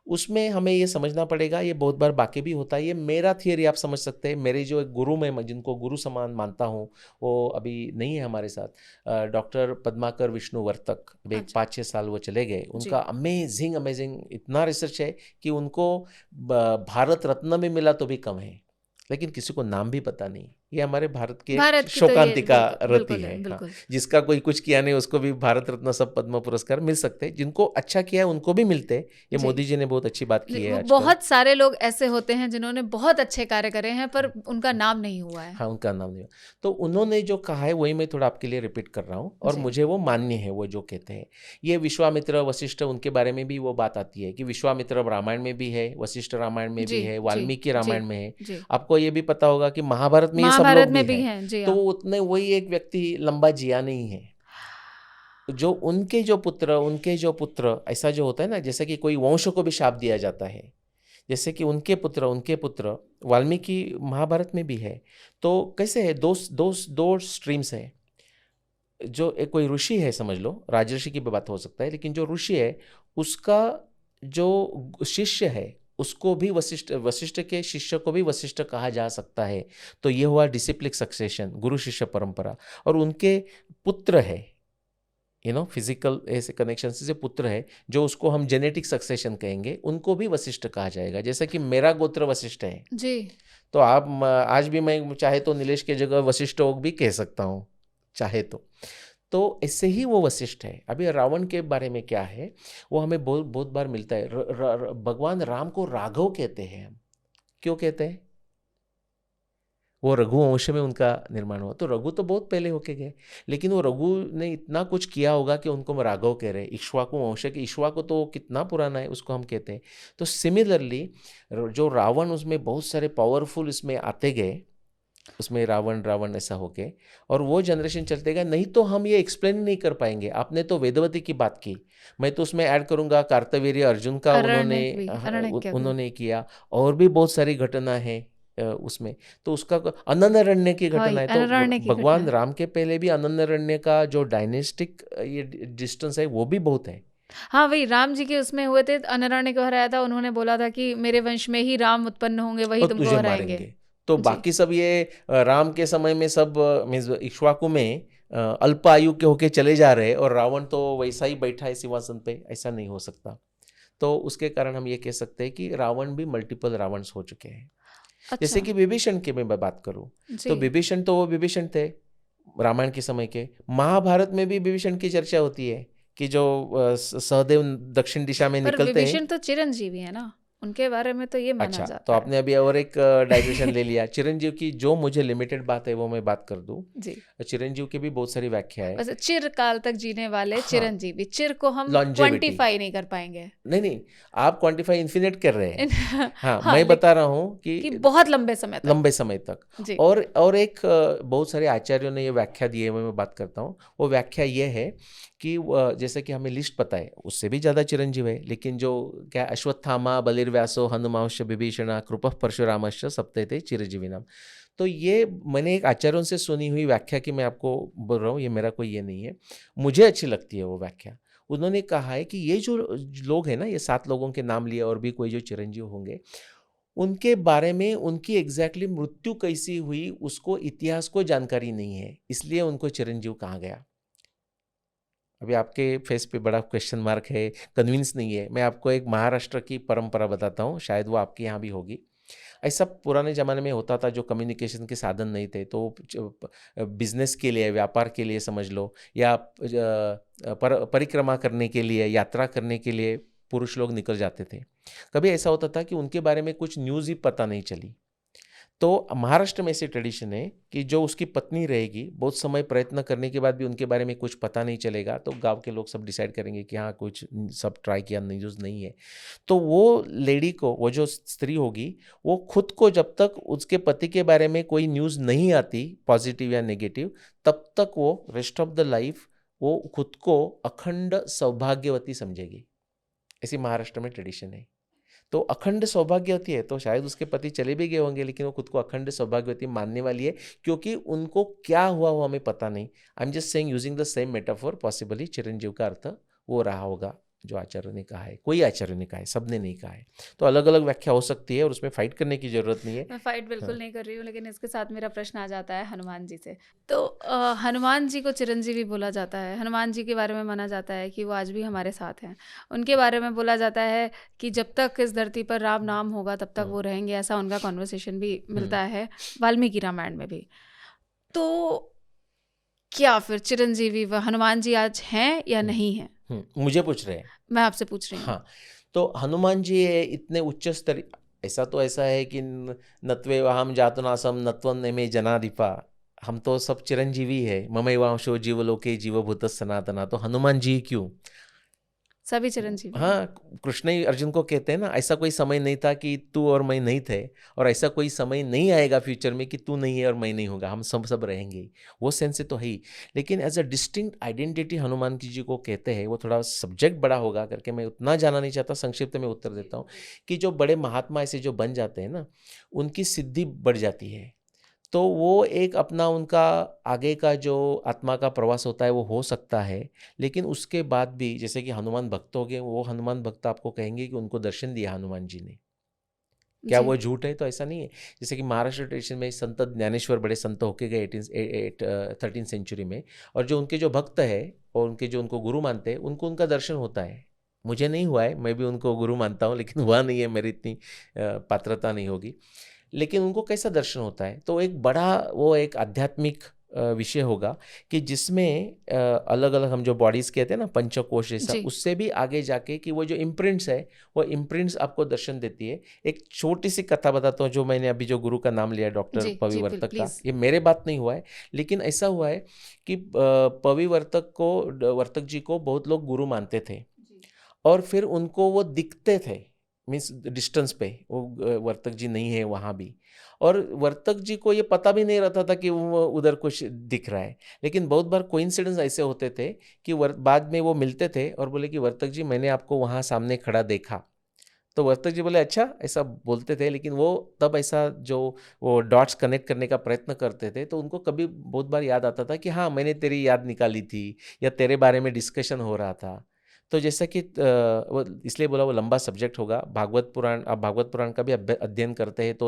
उसमें हमें ये समझना पड़ेगा, ये बहुत बार बाकी भी होता है, ये मेरा थियरी आप समझ सकते हैं। मेरे जो एक गुरु, मैं जिनको गुरु समान मानता हूँ, वो अभी नहीं है हमारे साथ, डॉक्टर पद्माकर विष्णुवर्तक, अभी 5-6 साल वो चले गए। उनका अमेजिंग इतना रिसर्च है कि उनको भारत रत्न में मिला तो भी कम है, लेकिन किसी को नाम भी पता नहीं। ये हमारे भारत की भारत एक की तो ये शोकांतिका बिल्कुल रति बिल्कुल है। है, हाँ, बिल्कुल। जिसका कोई कुछ किया नहीं उसको भी भारत रत्न सब पद्म पुरस्कार मिल सकते हैं, जिनको अच्छा किया है उनको भी मिलते हैं। ये जी। मोदी जी ने बहुत अच्छी बात की है आजकल। बहुत सारे लोग ऐसे होते हैं जिन्होंने बहुत अच्छे कार्य करे हैं पर उनका नाम नहीं हुआ है। हाँ, उनका नाम नहीं हुआ। तो उन्होंने जो कहा है वही मैं थोड़ा आपके लिए रिपीट कर रहा हूँ और जी। मुझे वो मान्य है वो जो कहते हैं। ये विश्वामित्र वशिष्ठ उनके बारे में भी वो बात आती है कि विश्वामित्र रामायण में भी है, वशिष्ठ रामायण में जी भी है, जी वाल्मीकि जी रामायण में है। जी। आपको ये भी पता होगा कि महाभारत में ये सब महाभारत लोग भी में भी हैं। हैं, जी तो हाँ। वो उतने वही एक व्यक्ति लंबा जिया नहीं है। जो उनके जो पुत्र ऐसा जो होता है ना, जैसे कि कोई वंश को भी शाप दिया जाता है, जैसे कि उनके पुत्र वाल्मीकि महाभारत में भी है। तो कैसे है, दो स्ट्रीम्स है। जो एक कोई ऋषि है, समझ लो राजर्षि की भी बात हो सकता है, लेकिन जो ऋषि है उसका जो शिष्य है उसको भी वशिष्ठ के शिष्य को भी वशिष्ठ कहा जा सकता है। तो ये हुआ डिसिप्लिक सक्सेशन, गुरु शिष्य परंपरा। और उनके पुत्र है, फिजिकल ऐसे कनेक्शन से पुत्र है, जो उसको हम जेनेटिक सक्सेशन कहेंगे, उनको भी वशिष्ठ कहा जाएगा। जैसे कि मेरा गोत्र वशिष्ठ है, जी। तो आप आज भी मैं चाहे तो नीलेश के जगह वशिष्ठ ओक भी कह सकता हूँ, चाहे तो ऐसे ही वो वशिष्ठ है। अभी रावण के बारे में क्या है, वो हमें बहुत बहुत बार मिलता है। भगवान राम को राघव कहते हैं हम। क्यों कहते हैं? वो रघुवंश में उनका निर्माण हुआ। तो रघु तो बहुत पहले होके गए, लेकिन वो रघु ने इतना कुछ किया होगा कि उनको हम राघव कह रहे हैं। इक्ष्वाकु वंश के इक्ष्वाकु तो कितना पुराना है, उसको हम कहते हैं। तो सिमिलरली जो रावण, उसमें बहुत सारे पावरफुल इसमें आते गए, उसमें रावण ऐसा होके, और वो जनरेशन चलते गए। नहीं तो हम ये एक्सप्लेन नहीं कर पाएंगे। आपने तो वेदवती की बात की, मैं तो उसमें ऐड करूंगा कार्तवीर्य अर्जुन का उन्होंने किया, और भी बहुत सारी घटना है उसमें। तो उसका अनन्यरण्य की घटना है। तो भगवान राम के पहले भी अनन्यरण्य का जो डायनेस्टिक ये डिस्टेंस है वो भी बहुत है। हाँ, वही राम जी के उसमें हुए थे, अनन्यरण्य को हराया था। उन्होंने बोला था कि मेरे वंश में ही राम उत्पन्न होंगे, वही तुमको हराएंगे। तो बाकी सब ये राम के समय में सब इक्ष्वाकु में अल्प आयु के होके चले जा रहे, और रावण तो वैसा ही बैठा है सिंहासन पे। ऐसा नहीं हो सकता। तो उसके कारण हम ये कह सकते हैं कि रावण भी मल्टीपल रावण हो चुके हैं। अच्छा। जैसे कि विभीषण की मैं बात करूं, तो विभीषण तो वो विभीषण थे रामायण के समय के। महाभारत में भी विभीषण की चर्चा होती है कि जो सहदेव दक्षिण दिशा में निकलते हैं। विभीषण तो चिरंजीवी है ना, उनके बारे में तो ये माना जाता है। तो आपने अभी और एक डाइग्रेशन ले लिया। चिरंजीव की जो मुझे लिमिटेड बात है वो मैं बात कर दूं जी। चिरंजीव की भी बहुत सारी व्याख्या है। वैसे चिर काल तक जीने वाले चिरंजीवी, चिर को हम क्वांटिफाई नहीं कर पाएंगे। नहीं, आप क्वांटिफाई इन्फिनिट कर रहे हैं। हाँ, मैं बता रहा हूँ कि बहुत लंबे समय तक। और एक बहुत सारे आचार्यों ने ये व्याख्या दी है, मैं बात करता हूँ। वो व्याख्या ये है कि जैसे कि हमें लिस्ट पता है, उससे भी ज़्यादा चिरंजीव है, लेकिन जो क्या अश्वत्थामा, बलिर्व्यासो, हनुमांश, विभीषण, कृपः परशुरामश्च सप्तैते चिरंजीविनाम। तो ये मैंने एक आचार्यों से सुनी हुई व्याख्या की मैं आपको बोल रहा हूँ, ये मेरा कोई ये नहीं है, मुझे अच्छी लगती है वो व्याख्या। उन्होंने कहा है कि ये जो लोग हैं ना, ये 7 लोगों के नाम लिए, और भी कोई जो चिरंजीव होंगे, उनके बारे में उनकी एग्जैक्टली मृत्यु कैसी हुई उसको, इतिहास को जानकारी नहीं है, इसलिए उनको चिरंजीव कहा गया। अभी आपके फेस पे बड़ा क्वेश्चन मार्क है, कन्विंस नहीं है। मैं आपको एक महाराष्ट्र की परंपरा बताता हूँ, शायद वो आपके यहाँ भी होगी। ऐसा पुराने ज़माने में होता था, जो कम्युनिकेशन के साधन नहीं थे, तो बिजनेस के लिए, व्यापार के लिए समझ लो, या परिक्रमा करने के लिए, यात्रा करने के लिए पुरुष लोग निकल जाते थे। कभी ऐसा होता था कि उनके बारे में कुछ न्यूज़ ही पता नहीं चली। तो महाराष्ट्र में ऐसी ट्रेडिशन है कि जो उसकी पत्नी रहेगी, बहुत समय प्रयत्न करने के बाद भी उनके बारे में कुछ पता नहीं चलेगा, तो गांव के लोग सब डिसाइड करेंगे कि हाँ, कुछ सब ट्राई किया, न्यूज़ नहीं है। तो वो लेडी को, वो जो स्त्री होगी, वो खुद को जब तक उसके पति के बारे में कोई न्यूज़ नहीं आती, पॉजिटिव या नेगेटिव, तब तक वो रेस्ट ऑफ द लाइफ वो खुद को अखंड सौभाग्यवती समझेगी। ऐसी महाराष्ट्र में ट्रेडिशन है। तो अखंड सौभाग्यवती है, तो शायद उसके पति चले भी गए होंगे, लेकिन वो खुद को अखंड सौभाग्यवती मानने वाली है, क्योंकि उनको क्या हुआ वो हमें पता नहीं। I am just saying, using the same metaphor, possibly चिरंजीव का अर्थ वो रहा होगा जो आचार्य ने कहा है, कोई आचार्य ने कहा है, सबने नहीं कहा है। तो अलग अलग व्याख्या हो सकती है और उसमें फाइट करने की जरूरत नहीं है। मैं फाइट बिल्कुल हाँ। नहीं कर रही हूँ, लेकिन इसके साथ मेरा प्रश्न आ जाता है हनुमान जी से। तो हनुमान जी को चिरंजीवी बोला जाता है, हनुमान जी के बारे में माना जाता है कि वो आज भी हमारे साथ हैं। उनके बारे में बोला जाता है कि जब तक इस धरती पर राम नाम होगा तब तक वो रहेंगे, ऐसा उनका कॉन्वर्सेशन भी मिलता है वाल्मीकि रामायण में भी। तो क्या फिर चिरंजीवी व हनुमान जी आज हैं या नहीं हैं? मुझे पूछ रहे हैं? मैं आपसे पूछ रही हूँ। हाँ, तो हनुमान जी इतने उच्च स्तर, ऐसा है कि नत्वे वहाम जातुनासम नत्वन में जनाधिपा, हम तो सब चिरंजीवी है। ममैवांशो जीवलोके जीवभूत सनातना, तो हनुमान जी क्यों? सभी चिरंजीवी। हाँ, कृष्ण ही अर्जुन को कहते हैं ना, ऐसा कोई समय नहीं था कि तू और मैं नहीं थे, और ऐसा कोई समय नहीं आएगा फ्यूचर में कि तू नहीं है और मैं नहीं होगा, हम सब रहेंगे। वो सेंस से तो है ही, लेकिन as a distinct identity Hanuman ji को कहते हैं। वो थोड़ा सब्जेक्ट बड़ा होगा करके मैं उतना जाना नहीं चाहता, संक्षिप्त में उत्तर देता हूँ कि जो बड़े महात्मा ऐसे जो बन जाते हैं ना, उनकी सिद्धि बढ़ जाती है। तो वो एक अपना उनका आगे का जो आत्मा का प्रवास होता है वो हो सकता है, लेकिन उसके बाद भी जैसे कि हनुमान भक्त हो गए, वो हनुमान भक्त आपको कहेंगे कि उनको दर्शन दिया हनुमान जी ने। क्या जी। वो झूठ है? तो ऐसा नहीं है। जैसे कि महाराष्ट्र ट्रेडिशन में संत ज्ञानेश्वर बड़े संत होके गए 13th सेंचुरी में, और जो उनके जो भक्त है और उनके जो उनको गुरु मानते हैं, उनको उनका दर्शन होता है। मुझे नहीं हुआ है, मैं भी उनको गुरु मानता हूँ, लेकिन हुआ नहीं है, मेरी इतनी पात्रता नहीं होगी। लेकिन उनको कैसा दर्शन होता है? तो एक बड़ा वो एक आध्यात्मिक विषय होगा कि जिसमें अलग अलग हम जो बॉडीज कहते हैं ना, पंचकोश जैसा, जी। उससे भी आगे जाके कि वो जो इम्प्रिंट्स है, वो इम्प्रिंट्स आपको दर्शन देती है। एक छोटी सी कथा बताता हूँ, जो मैंने अभी जो गुरु का नाम लिया डॉक्टर जी, पविवर्तक का, प्लीज। ये मेरे बात नहीं हुआ है, लेकिन ऐसा हुआ है कि वर्तक जी को बहुत लोग गुरु मानते थे, और फिर उनको वो दिखते थे, मीन्स डिस्टेंस पे वो वर्तक जी नहीं है वहाँ भी, और वर्तक जी को ये पता भी नहीं रहता था कि वो उधर कुछ दिख रहा है। लेकिन बहुत बार कोइंसिडेंस ऐसे होते थे कि बाद में वो मिलते थे और बोले कि वर्तक जी मैंने आपको वहाँ सामने खड़ा देखा। तो वर्तक जी बोले अच्छा, ऐसा बोलते थे, लेकिन वो तब ऐसा जो वो डॉट्स कनेक्ट करने का प्रयत्न करते थे, तो उनको कभी बहुत बार याद आता था कि हाँ, मैंने तेरी याद निकाली थी, या तेरे बारे में डिस्कशन हो रहा था। तो जैसा कि वो इसलिए बोला वो लंबा सब्जेक्ट होगा। भागवत पुराण, आप भागवत पुराण का भी अध्ययन करते हैं तो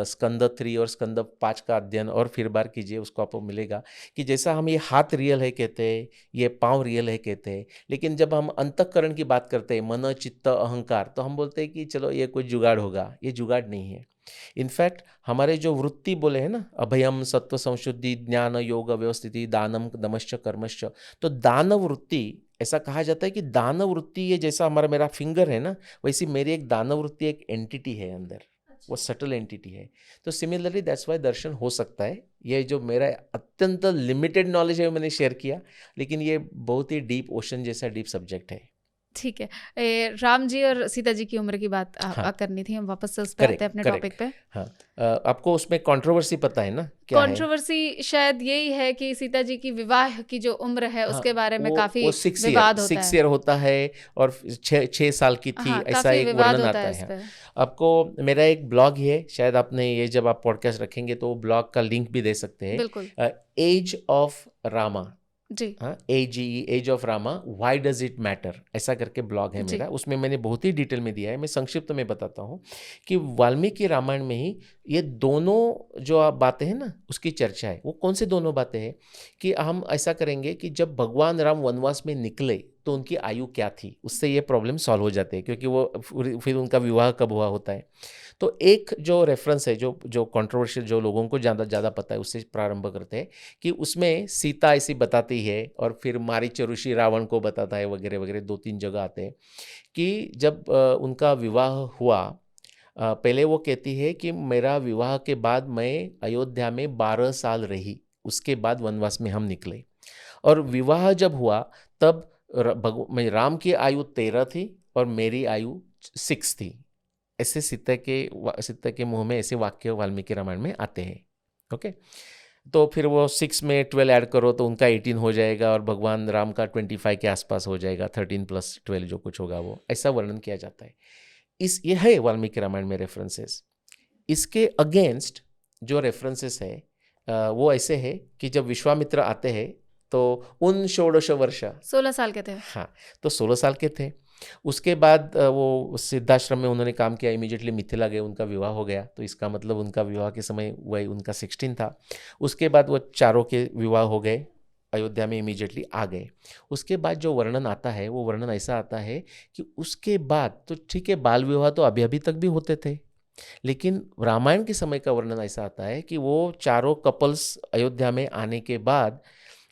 स्कंद 3 और स्कंद 5 का अध्ययन और फिर बार कीजिए, उसको आपको मिलेगा कि जैसा हम ये हाथ रियल है कहते हैं, ये पाँव रियल है कहते हैं, लेकिन जब हम अंतःकरण की बात करते हैं, मन चित्त अहंकार, तो हम बोलते हैं कि चलो ये कोई जुगाड़ होगा। ये जुगाड़ नहीं है। इनफैक्ट हमारे जो वृत्ति बोले हैं ना, अभयम, सत्व, संशुद्धि, ज्ञान, योग, व्यवस्थिति, दानम, दमश्च, कर्मश्च, तो दान वृत्ति, ऐसा कहा जाता है कि दान वृत्ति ये जैसा मेरा फिंगर है ना, वैसी मेरी एक दान वृत्ति एक एंटिटी है अंदर, वो सटल एंटिटी है। तो सिमिलरली दैट्स वाई दर्शन हो सकता है। ये जो मेरा अत्यंत लिमिटेड नॉलेज है मैंने शेयर किया, लेकिन ये बहुत ही डीप ओशन जैसा डीप सब्जेक्ट है। ठीक है। राम जी और सीता जी की उम्र की बात हाँ, करनी थी, हम वापस से उस पे आते हैं अपने टॉपिक पे। हाँ, आपको उसमें कंट्रोवर्सी पता है ना क्या है? कंट्रोवर्सी शायद यही है कि सीता जी की विवाह की जो उम्र है उसके बारे में काफी वो 6 विवाद होता 6 है। ईयर होता है और 6 साल की थी, हाँ, ऐसा काफी एक विवाद वर्णन होता आता है इस है। पे। आपको मेरा एक ब्लॉग है, शायद आपने ये जब आप पॉडकास्ट रखेंगे तो ब्लॉग का लिंक भी दे सकते हैं। बिल्कुल। एज ऑफ रामा, जी। हाँ, AGE, age of Rama, why does it matter, ऐसा करके ब्लॉग है मेरा। उसमें मैंने बहुत ही डिटेल में दिया है। मैं संक्षिप्त में बताता हूँ कि वाल्मीकि रामायण में ही ये दोनों जो आप बातें हैं ना उसकी चर्चा है। वो कौन से दोनों बातें हैं कि हम ऐसा करेंगे कि जब भगवान राम वनवास में निकले तो उनकी आयु क्या थी, उससे ये प्रॉब्लम सॉल्व हो जाते हैं, क्योंकि वो फिर उनका विवाह कब हुआ होता है। तो एक जो रेफरेंस है, जो कंट्रोवर्शियल, जो लोगों को ज़्यादा पता है, उससे प्रारंभ करते हैं कि उसमें सीता ऐसी बताती है और फिर मारीच ऋषि रावण को बताता है वगैरह वगैरह, 2-3 जगह आते हैं कि जब उनका विवाह हुआ, पहले वो कहती है कि मेरा विवाह के बाद मैं अयोध्या में 12 साल रही, उसके बाद वनवास में हम निकले। और विवाह जब हुआ तब राम की आयु 13 थी और मेरी आयु 6 थी। ऐसे सीता के मुंह में ऐसे वाक्य वाल्मीकि रामायण में आते हैं। ओके, तो फिर वो 6 में 12 ऐड करो तो उनका 18 हो जाएगा और भगवान राम का 25 के आसपास हो जाएगा, 13 + 12 जो कुछ होगा वो, ऐसा वर्णन किया जाता है। ये है वाल्मीकि रामायण में रेफरेंसेस। इसके अगेंस्ट जो रेफरेंसेस है वो ऐसे है कि जब विश्वामित्र आते हैं तो उन 16 वर्ष, 16 साल के थे। हाँ, तो 16 साल के थे। उसके बाद वो सिद्धाश्रम में उन्होंने काम किया, इमीडिएटली मिथिला गए, उनका विवाह हो गया, तो इसका मतलब उनका विवाह के समय वही उनका 16 था। उसके बाद वो चारों के विवाह हो गए, अयोध्या में इमीडिएटली आ गए। उसके बाद जो वर्णन आता है वो वर्णन ऐसा आता है कि उसके बाद तो ठीक है, बाल विवाह तो अभी अभी तक भी होते थे, लेकिन रामायण के समय का वर्णन ऐसा आता है कि वो चारों कपल्स अयोध्या में आने के बाद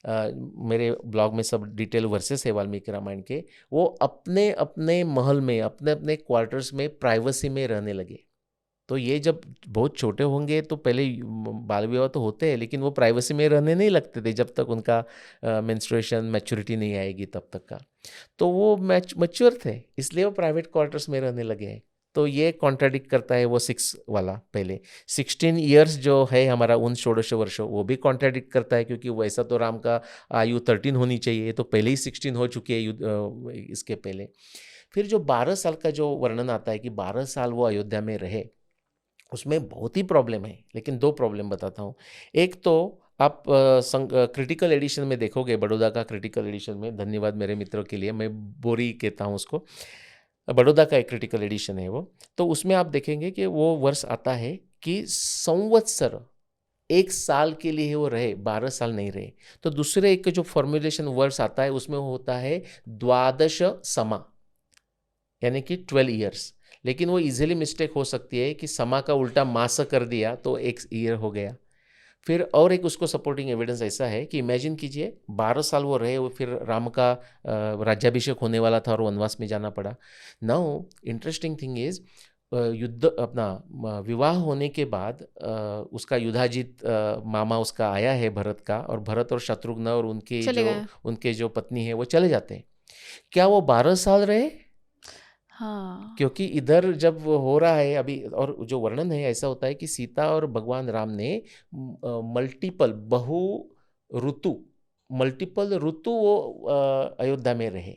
मेरे ब्लॉग में सब डिटेल वर्सेस है वाल्मीकि रामायण के, वो अपने अपने महल में, अपने अपने क्वार्टर्स में प्राइवेसी में रहने लगे। तो ये जब बहुत छोटे होंगे तो पहले बाल विवाह तो होते हैं, लेकिन वो प्राइवेसी में रहने नहीं लगते थे जब तक उनका मेंस्ट्रुएशन मैच्योरिटी नहीं आएगी तब तक का। तो वो मैच्योर थे, इसलिए वो प्राइवेट क्वार्टर्स में रहने लगे हैं। तो ये कॉन्ट्राडिक्ट करता है वो 6 वाला। पहले 16 ईयर्स जो है हमारा 19 वर्ष, वो भी कॉन्ट्राडिक्ट करता है, क्योंकि वैसा तो राम का आयु 13 होनी चाहिए, तो पहले ही 16 हो चुकी है इसके पहले। फिर जो 12 साल का जो वर्णन आता है कि 12 साल वो अयोध्या में रहे, उसमें बहुत ही प्रॉब्लम है, लेकिन 2 प्रॉब्लम बताता हूँ। एक तो आप क्रिटिकल एडिशन में देखोगे, बड़ौदा का क्रिटिकल एडिशन में, धन्यवाद मेरे मित्रों के लिए, मैं बोरी कहता हूँ उसको, बड़ौदा का एक क्रिटिकल एडिशन है वो, तो उसमें आप देखेंगे कि वो वर्ष आता है कि संवत्सर 1 साल के लिए वो रहे, 12 साल नहीं रहे। तो दूसरे एक जो फॉर्मुलेशन वर्ष आता है उसमें वो होता है द्वादश समा, यानी कि 12 ईयर्स। लेकिन वो इजीली मिस्टेक हो सकती है कि समा का उल्टा मास कर दिया तो 1 ईयर हो गया। फिर और एक उसको सपोर्टिंग एविडेंस ऐसा है कि इमेजिन कीजिए 12 साल वो रहे, वो फिर राम का राज्याभिषेक होने वाला था और वनवास में जाना पड़ा। नाउ इंटरेस्टिंग थिंग इज, युद्ध अपना विवाह होने के बाद उसका युधाजित मामा उसका आया है भरत का, और भरत और शत्रुघ्न और उनके जो पत्नी है वो चले जाते हैं। क्या वो 12 साल रहे? हाँ, क्योंकि इधर जब हो रहा है अभी, और जो वर्णन है ऐसा होता है कि सीता और भगवान राम ने मल्टीपल ऋतु वो अयोध्या में रहे।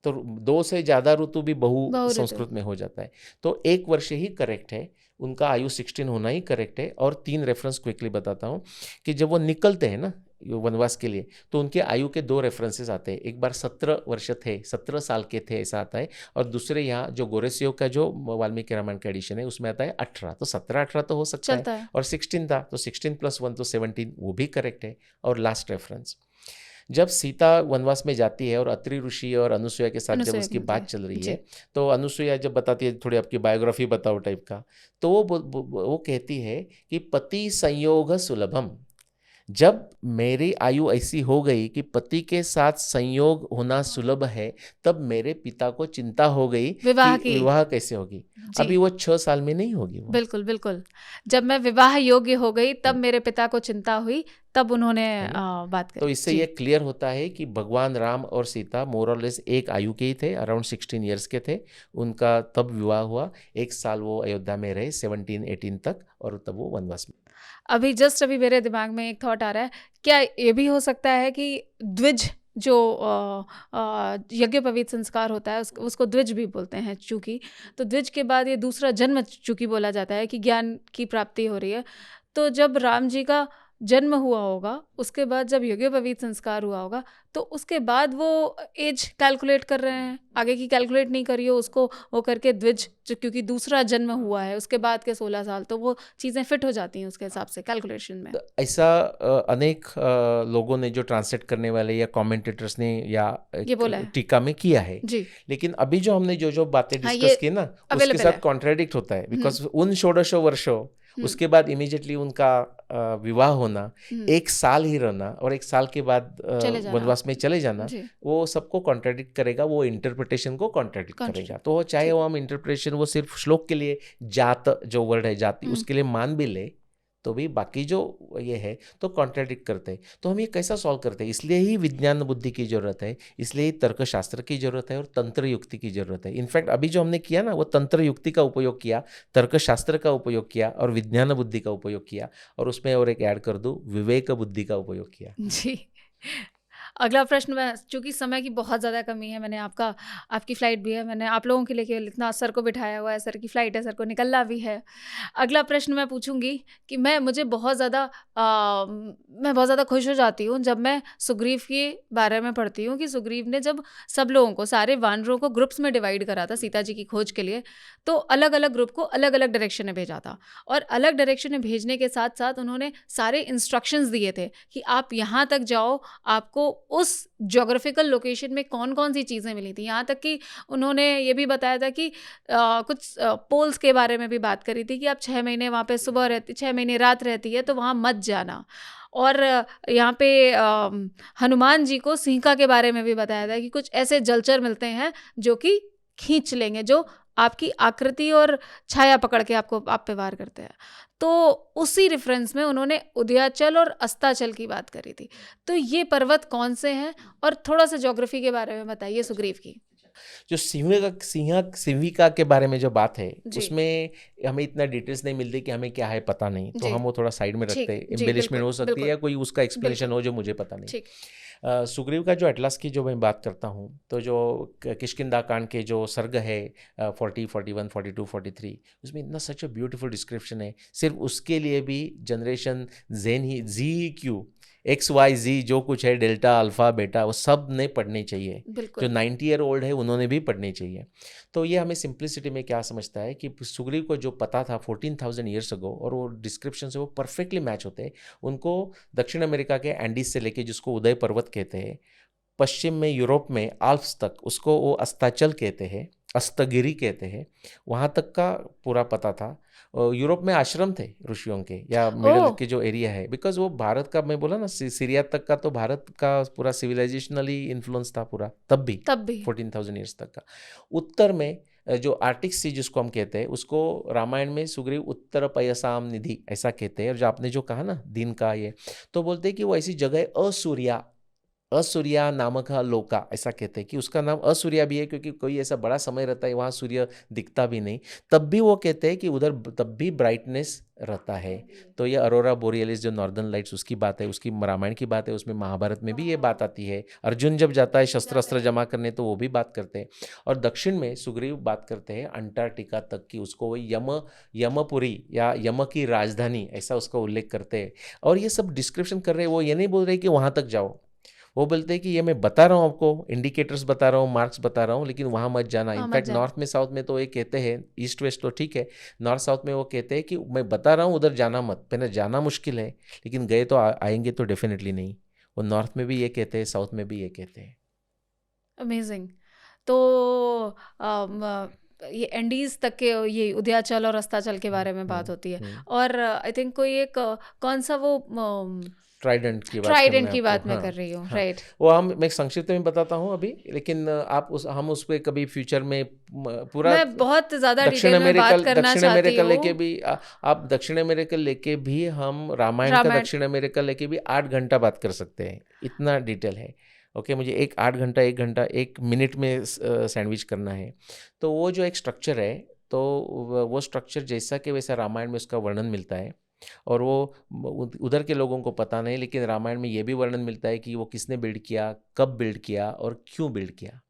तो 2 से ज़्यादा ऋतु भी बहु बहु ऋतु। संस्कृत में हो जाता है। तो 1 वर्ष ही करेक्ट है, उनका आयु 16 होना ही करेक्ट है। और 3 रेफरेंस क्विकली बताता हूँ कि जब वो निकलते हैं ना वनवास के लिए, तो उनके आयु के 2 रेफरेंसेस आते हैं। एक बार 17 वर्ष थे, 17 साल के थे ऐसा आता है, और दूसरे यहाँ जो गोरेसियो का जो वाल्मीकि रामायण का एडिशन है उसमें आता है 18। तो 17-18 तो हो सकता चलता है, है। और 16 था तो 16 + 1 तो 17, वो भी करेक्ट है। और लास्ट रेफरेंस, जब सीता वनवास में जाती है और अत्रि ऋषि और अनुसुईया के साथ जब अनुसुईया उसकी की बात जी, चल रही जी। है, तो अनुसुईया जब बताती है थोड़ी आपकी बायोग्राफी बताओ टाइप का, तो वो कहती है कि पति संयोग सुलभम, जब मेरी आयु ऐसी हो गई कि पति के साथ संयोग होना सुलभ है, तब मेरे पिता को चिंता हो गई विवाह कि की। विवाह कैसे होगी। जी। अभी वो 6 साल में नहीं होगी वो। बिल्कुल, बिल्कुल। जब मैं विवाह योग्य हो गई तब मेरे पिता को चिंता हुई, तब उन्होंने है ना? बात तो करी। इससे जी। ये क्लियर होता है कि भगवान राम और सीता मोर और लेस एक आयु के ही थे, अराउंड 16 ईयर्स के थे। उनका तब विवाह हुआ, 1 साल वो अयोध्या में रहे 17-18 तक, और तब वो वनवास में। अभी मेरे दिमाग में एक थॉट आ रहा है, क्या ये भी हो सकता है कि द्विज जो यज्ञोपवीत संस्कार होता है उसको द्विज भी बोलते हैं, चूंकि तो द्विज के बाद ये दूसरा जन्म चूंकि बोला जाता है कि ज्ञान की प्राप्ति हो रही है, तो जब राम जी का जन्म हुआ होगा, उसके बाद जब यज्ञोपवीत संस्कार हुआ होगा, तो उसके बाद वो एज कैलकुलेट कर रहे हैं, आगे की कैलकुलेट नहीं करिए उसको, वो करके द्विज जो क्योंकि दूसरा जन्म हुआ है उसके बाद के 16 साल, तो वो चीज़ें फिट हो जाती हैं उसके हिसाब से कैलकुलेशन में। तो ऐसा अनेक लोगों ने, जो ट्रांसलेट करने वाले या कमेंटेटर्स ने या ये बोला है। टीका में किया है। जी। लेकिन अभी जो हमने जो बातें हाँ, डिस्कस ये की ना, उसके available साथ है। कॉन्ट्राडिक्ट होता है, बिकॉज उन 16 वर्षों उसके बाद इमीडिएटली उनका विवाह होना, 1 साल ही रहना, और 1 साल के बाद चले जाना। वनवास में चले जाना, जी। वो सबको कॉन्ट्राडिक्ट करेगा, वो इंटरप्रिटेशन को कॉन्ट्राडिक्ट करेगा। तो चाहे वो हम इंटरप्रिटेशन वो सिर्फ श्लोक के लिए, जात जो वर्ड है जाति, उसके लिए मान भी ले, तो भी बाकी जो ये है तो कॉन्ट्राडिक्ट करते हैं। तो हम ये कैसा सॉल्व करते हैं? इसलिए ही विज्ञान बुद्धि की जरूरत है, इसलिए ही तर्कशास्त्र की जरूरत है और तंत्र युक्ति की जरूरत है। इनफैक्ट अभी जो हमने किया ना, वो तंत्र युक्ति का उपयोग किया, तर्कशास्त्र का उपयोग किया और विज्ञान बुद्धि का उपयोग किया, और उसमें और एक ऐड कर दूं, विवेक बुद्धि का उपयोग किया। जी। अगला प्रश्न मैं, चूंकि समय की बहुत ज़्यादा कमी है, मैंने आपकी फ़्लाइट भी है, मैंने आप लोगों के लिए केवल इतना सर को बिठाया हुआ है, सर की फ़्लाइट है, सर को निकलना भी है। अगला प्रश्न मैं पूछूंगी कि मैं बहुत ज़्यादा खुश हो जाती हूँ जब मैं सुग्रीव के बारे में पढ़ती हूँ कि सुग्रीव ने जब सब लोगों को, सारे वानरों को ग्रुप्स में डिवाइड करा था सीता जी की खोज के लिए, तो अलग अलग ग्रुप को अलग अलग डायरेक्शन में भेजा था, और अलग डायरेक्शन में भेजने के साथ साथ उन्होंने सारे इंस्ट्रक्शंस दिए थे कि आप यहाँ तक जाओ, आपको उस ज्योग्राफिकल लोकेशन में कौन कौन सी चीज़ें मिली थी। यहाँ तक कि उन्होंने ये भी बताया था कि कुछ पोल्स के बारे में भी बात करी थी कि आप 6 महीने वहाँ पे सुबह रहती, 6 महीने रात रहती है, तो वहाँ मत जाना। और यहाँ पे हनुमान जी को सिंका के बारे में भी बताया था कि कुछ ऐसे जलचर मिलते हैं जो कि खींच लेंगे, जो आपकी आकृति और छाया पकड़ के आप पे वार करते हैं। तो उसी रेफरेंस में उन्होंने उदयाचल और अस्ताचल की बात करी थी। तो ये पर्वत कौन से हैं, और थोड़ा सा ज्योग्राफी के बारे में बताइए सुग्रीव की। जो सिंहिका के बारे में जो बात है, जी। उसमें हमें इतना डिटेल्स नहीं मिलती कि हमें क्या है पता नहीं, तो जी। हम वो थोड़ा साइड में रखते हैं। जी, एम्बेलिशमेंट बिल्कुल, हो सकती है बिल्कुल, या कोई उसका एक्सप्लेनेशन बिल्कुल। हो जो मुझे पता नहीं। ठीक। सुग्रीव का जो एटलस की जो मैं बात करता हूँ, तो जो किष्किंधा कांड के जो सर्ग है 40, 41, 42, 43, उसमें इतना सच अ ब्यूटीफुल डिस्क्रिप्शन है। सिर्फ उसके लिए भी generation G Q X Y G जो कुछ है, डेल्टा अल्फा बेटा, वो सब ने पढ़ने चाहिए। बिल्कुल। जो 90 ईयर ओल्ड है उन्होंने भी पढ़ने चाहिए। तो ये हमें सिंप्लिसिटी में क्या समझता है कि सुग्रीव को जो पता था 14,000 ईयर्स अगो, और वो डिस्क्रिप्शन से वो परफेक्टली मैच होते हैं। उनको दक्षिण अमेरिका के एंडीज से लेके, जिसको उदय पर्वत कहते हैं, पश्चिम में यूरोप में आल्प्स तक, उसको वो अस्ताचल कहते हैं, अस्तगिरी कहते हैं, वहाँ तक का पूरा पता था। यूरोप में आश्रम थे ऋषियों के, या मिडल के जो एरिया है, बिकॉज वो भारत का, मैं बोला ना, सीरिया तक का तो भारत का पूरा सिविलाइजेशनली इन्फ्लुएंस था पूरा, तब भी 14,000 ईयर्स तक का। उत्तर में जो आर्टिक सी जिसको हम कहते हैं, उसको रामायण में सुग्रीव उत्तर पयसाम निधि ऐसा कहते हैं। और जो आपने जो कहा ना दिन का, ये तो बोलते हैं कि वो ऐसी जगह है, असूर्या नामक लोका, ऐसा कहते हैं कि उसका नाम असूर्या भी है क्योंकि कोई ऐसा बड़ा समय रहता है वहाँ सूर्य दिखता भी नहीं, तब भी वो कहते हैं कि उधर तब भी ब्राइटनेस रहता है। तो ये अरोरा बोरियलिस जो नॉर्दर्न लाइट्स, उसकी बात है, उसकी रामायण की बात है, उसमें महाभारत में भी ये बात आती है। अर्जुन जब जाता है शस्त्र अस्त्र जमा करने, तो वो भी बात करते हैं। और दक्षिण में सुग्रीव बात करते हैं अंटार्कटिका तक की, उसको वो यमपुरी या यम की राजधानी ऐसा उसका उल्लेख करते हैं। और ये सब डिस्क्रिप्शन कर रहे हैं, वो ये नहीं बोल रहे कि वहाँ तक जाओ, वो बोलते हैं कि ये मैं बता रहा हूँ आपको, इंडिकेटर्स बता रहा हूँ, मार्क्स बता रहा हूँ, लेकिन वहाँ मत जाना। इनफैक्ट नॉर्थ में साउथ में तो ये कहते हैं, ईस्ट वेस्ट तो ठीक है, नॉर्थ साउथ में वो कहते हैं कि मैं बता रहा हूँ उधर जाना मत। पहले जाना मुश्किल है, लेकिन गए तो आएंगे तो डेफिनेटली नहीं। वो नॉर्थ में भी ये कहते हैं, साउथ में भी ये कहते हैं। अमेजिंग। तो ये एंडीज तक के ये उदयाचल और अस्ताचल के बारे में बात होती है। और आई थिंक कोई एक कौन सा वो ट्राइडेंट की बात मैं कर रही हूँ, राइट। वो मैं संक्षिप्त में बताता हूँ अभी, लेकिन हम उस पर कभी फ्यूचर में पूरा, मैं बहुत ज़्यादा डिटेल में बात करना चाहती हूँ। लेके भी आप दक्षिण अमेरिका लेके भी, हम रामायण का दक्षिण अमेरिका लेके भी 8 घंटा बात कर सकते हैं, इतना डिटेल है। ओके, मुझे 8 घंटा 1 मिनट में सैंडविच करना है। तो वो जो एक स्ट्रक्चर है, तो वो स्ट्रक्चर जैसा कि वैसा रामायण में उसका वर्णन मिलता है। और वो उधर के लोगों को पता नहीं, लेकिन रामायण में ये भी वर्णन मिलता है कि वो किसने बिल्ड किया, कब बिल्ड किया और क्यों बिल्ड किया।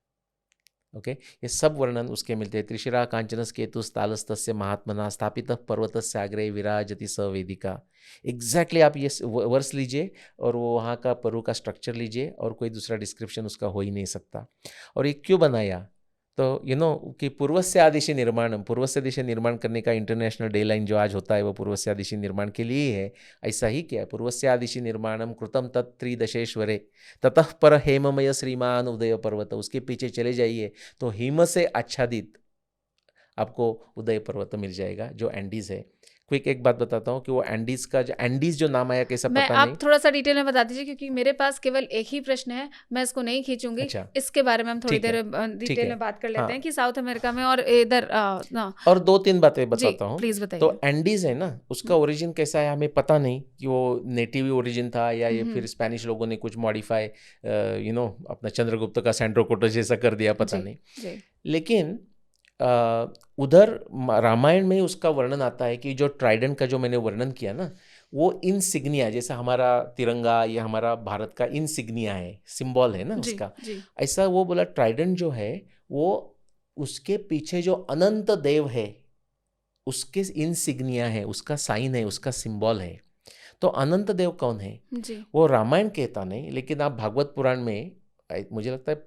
ओके, ये सब वर्णन उसके मिलते हैं। त्रिशिरा कांचनस केतुस तालस्तस्य महात्मना स्थापित पर्वतस्य आग्रे विराजति सवेदिका। एग्जैक्टली आप ये वर्स लीजिए और वो वहाँ का परु का स्ट्रक्चर लीजिए, और कोई दूसरा डिस्क्रिप्शन उसका हो ही नहीं सकता। और ये क्यों बनाया, तो कि पूर्वस्य आदिशि निर्माणम, पूर्वस्य दिशा निर्माण करने का इंटरनेशनल डे लाइन जो आज होता है, वो पूर्वस्य आदिशि निर्माण के लिए है। ऐसा ही क्या है, पूर्वस्य आदिशि निर्माणम कृतम तत्त्रिदशेश्वरे ततः पर हेममय श्रीमान उदय पर्वत। उसके पीछे चले जाइए तो हिम से आच्छादित आपको उदय पर्वत मिल जाएगा, जो एंडीज है। क्विक एक बात बताता हूँ कि वो एंडीज जो नाम आया कैसा पता नहीं। आप थोड़ा सा डिटेल में बता दीजिए, क्योंकि मेरे पास केवल एक ही प्रश्न है, मैं इसको नहीं खींचूंगी। अच्छा, इसके बारे में हम थोड़ी देर डिटेल में बात कर लेते हैं कि साउथ अमेरिका में और इधर और 2-3 बातें बताता हूँ, प्लीज बताइए। तो एंडीज है ना, उसका ओरिजिन कैसा है हमें पता नहीं, कि वो नेटिव ओरिजिन था या ये फिर स्पेनिश लोगों ने कुछ मॉडिफाई अपना चंद्रगुप्त का सैंड्रोकोटस जैसा कर दिया, पता नहीं। लेकिन उधर रामायण में उसका वर्णन आता है कि जो ट्राइडेंट का जो मैंने वर्णन किया ना, वो इंसिग्निया, जैसा हमारा तिरंगा या हमारा भारत का इंसिग्निया है, सिंबल है ना जी उसका, जी ऐसा वो बोला ट्राइडेंट जो है वो उसके पीछे जो अनंत देव है उसके इंसिग्निया है, उसका साइन है, उसका सिंबल है। तो अनंत देव कौन है? जी वो रामायण कहता नहीं, लेकिन आप भागवत पुराण में मुझे लगता है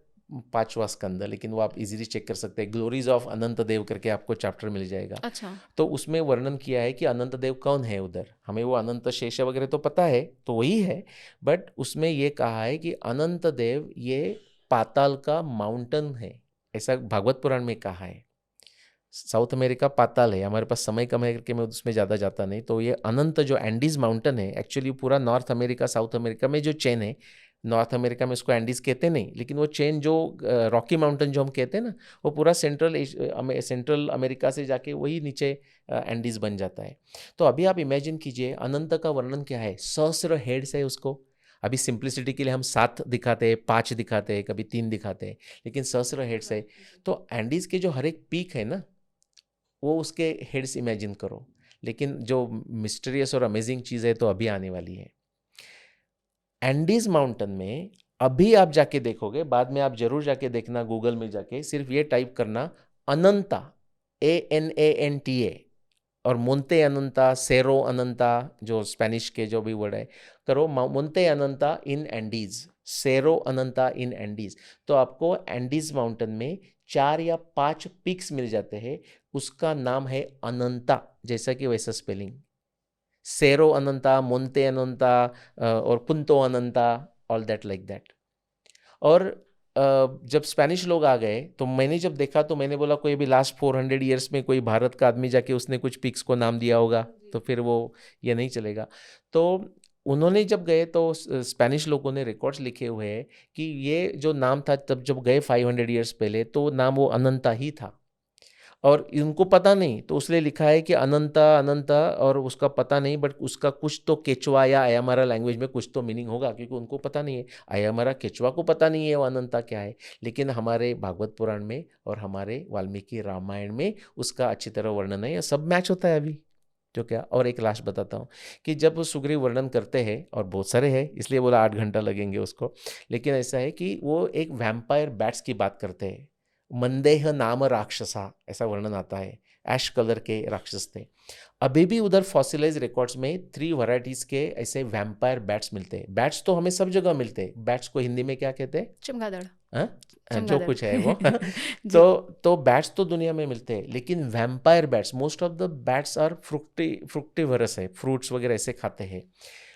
5वां स्कंद, लेकिन वो आप इजीली चेक कर सकते हैं, ग्लोरीज ऑफ अनंत देव करके आपको चैप्टर मिल जाएगा। अच्छा तो उसमें वर्णन किया है कि अनंत देव कौन है उधर। हमें वो अनंत शेष वगैरह तो पता है, तो वही है, बट उसमें ये कहा है कि अनंत देव ये पाताल का माउंटेन है, ऐसा भागवत पुराण में कहा है। साउथ अमेरिका पाताल है, हमारे पास समय कम है करके मैं उसमें ज़्यादा जाता नहीं। तो ये अनंत जो एंडीज माउंटेन है, एक्चुअली पूरा नॉर्थ अमेरिका साउथ अमेरिका में जो चेन है, नॉर्थ अमेरिका में इसको एंडीज कहते नहीं, लेकिन वो चेन जो रॉकी माउंटेन जो हम कहते हैं ना, वो पूरा सेंट्रल अमेरिका से जाके वही नीचे एंडीज बन जाता है। तो अभी आप इमेजिन कीजिए अनंत का वर्णन क्या है, सहस्र हेड्स है उसको। अभी सिंप्लिसिटी के लिए हम 7 दिखाते हैं, 5 दिखाते हैं, कभी 3 दिखाते हैं, लेकिन सहस्र हेड्स है। तो एंडीज के जो हर एक पीक है ना, वो उसके हेड्स इमेजिन करो। लेकिन जो मिस्टीरियस और अमेजिंग चीज़ है तो अभी आने वाली है। एंडीज माउंटेन में अभी आप जाके देखोगे, बाद में आप जरूर जाके देखना, गूगल में जाके सिर्फ ये टाइप करना अनंता, ANANTA, और मोन्ते अनंता, सेरो अनंता, जो स्पेनिश के जो भी वर्ड है, करो मोन्ते अनंता इन एंडीज, सेरो अनंता इन एंडीज, तो आपको एंडीज माउंटेन में 4 या 5 पिक्स मिल जाते हैं। उसका नाम है अनंता, जैसा कि वैसा स्पेलिंग, सेरो अनंता, मोन्ते अनंता और पुंतो अनंता, ऑल दैट लाइक दैट। और जब स्पेनिश लोग आ गए तो मैंने जब देखा तो मैंने बोला कोई भी लास्ट 400 ईयर्स में कोई भारत का आदमी जाके उसने कुछ पिक्स को नाम दिया होगा, तो फिर वो ये नहीं चलेगा। तो उन्होंने जब गए तो स्पेनिश लोगों ने रिकॉर्ड्स लिखे हुए हैं कि ये जो नाम था तब जब गए 500 ईयर्स पहले, तो नाम वो अनंता ही था, और उनको पता नहीं, तो उसने लिखा है कि अनंता अनंता, और उसका पता नहीं, बट उसका कुछ तो केचवा या अयामारा लैंग्वेज में कुछ तो मीनिंग होगा, क्योंकि उनको पता नहीं है, अयामारा केचवा को पता नहीं है वो अनंता क्या है। लेकिन हमारे भागवत पुराण में और हमारे वाल्मीकि रामायण में उसका अच्छी तरह वर्णन है, सब मैच होता है अभी। जो क्या, और एक लास्ट बताता हूँ कि जब वो सुग्रीव वर्णन करते हैं, और बहुत सारे हैं इसलिए बोला 8 घंटा लगेंगे उसको, लेकिन ऐसा है कि वो एक वैम्पायर बैट्स की बात करते हैं, मंदेह नाम राक्षसा, ऐसा वर्णन आता है, ऐश कलर के राक्षस थे। अभी भी उधर फॉसिलाइज रिकॉर्ड्स में 3 वैरायटीज के ऐसे वैम्पायर बैट्स मिलते हैं। बैट्स तो हमें सब जगह मिलते हैं, बैट्स को हिंदी में क्या कहते हैं? चमगादड़। हाँ? जो चमगादड़। कुछ है वो जी तो बैट्स तो दुनिया में मिलते हैं, लेकिन vampire bats, most of the bats are frugivorous है, फ्रूट्स वगैरह ऐसे खाते हैं।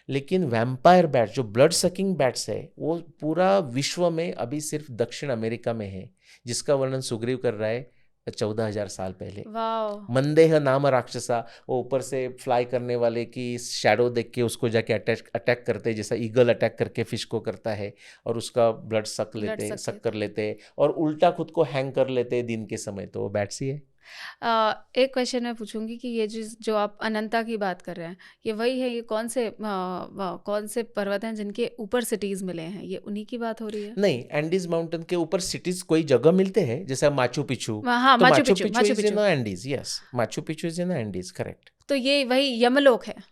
लेकिन वैम्पायर बैट्स जो ब्लड सकिंग बैट्स है, वो पूरा विश्व में अभी सिर्फ दक्षिण अमेरिका में है, जिसका वर्णन सुग्रीव कर रहा है 14,000 साल पहले। वाह मंदेह नाम राक्षसा, वो ऊपर से फ्लाई करने वाले की शैडो देख के उसको जाके अटैक करते, जैसा ईगल अटैक करके फिश को करता है, और उसका ब्लड सक कर लेते, और उल्टा खुद को हैंग कर लेते दिन के समय, तो वो बैट्स ही है। एक क्वेश्चन मैं पूछूंगी कि ये जो आप अनंता की बात कर रहे हैं, ये वही है, ये कौन से पर्वत हैं जिनके ऊपर सिटीज मिले हैं, ये उन्हीं की बात हो रही है? नहीं, एंडीज माउंटेन के ऊपर सिटीज कोई जगह मिलते हैं, जैसे माचू पिचू, हाँ, तो Machu Machu Picchu, Picchu Machu is in Picchu. Andes, yes, Machu Picchu is in Andes, correct. तो ये वही यमलोक है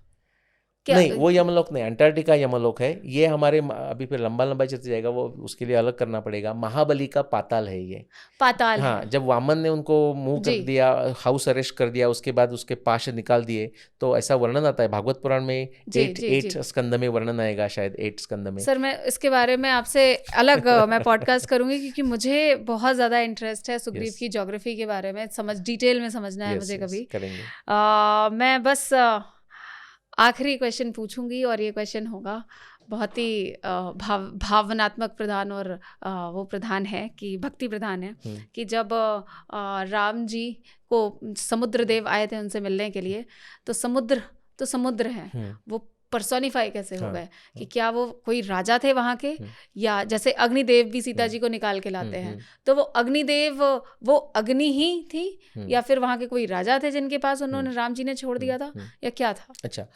क्या? नहीं, वो यमलोक नहीं, अंटार्कटिका यमलोक है ये। हमारे अभी फिर लंबा लंबा चलते जाएगा वो, उसके लिए अलग करना पड़ेगा। महाबली का पाताल है ये। पाताल हाँ, है। जब वामन ने उनको मुंह कर जी दिया, हाउस अरेस्ट कर दिया, उसके बाद उसके पाश निकाल दिए, तो ऐसा वर्णन आता है भागवत पुराण में। जी 8 जी 8 जी स्कंद में वर्णन आएगा, शायद 8 स्कंद में। सर, मैं इसके बारे में आपसे अलग मैं पॉडकास्ट करूंगी, क्योंकि मुझे बहुत ज़्यादा इंटरेस्ट है सुग्रीव यस की ज्योग्राफी के बारे में, डिटेल में समझना है यस मुझे यस, कभी। करेंगे। मैं बस आखिरी क्वेश्चन पूछूंगी, और ये क्वेश्चन होगा बहुत ही भावनात्मक प्रधान, और वो प्रधान है कि भक्ति प्रधान है, कि जब राम जी को समुद्र देव आए थे उनसे मिलने के लिए, तो समुद्र है, वो पर्सोनिफाई कैसे हो हाँ, गए? कि क्या वो कोई राजा थे वहाँ के, या जैसे अग्निदेव भी सीता जी को निकाल के लाते हैं, तो वो अग्निदेव वो अग्नि ही थी, या फिर वहाँ के कोई राजा थे जिनके पास उन्होंने राम जी ने छोड़ दिया था, या क्या था? अच्छा,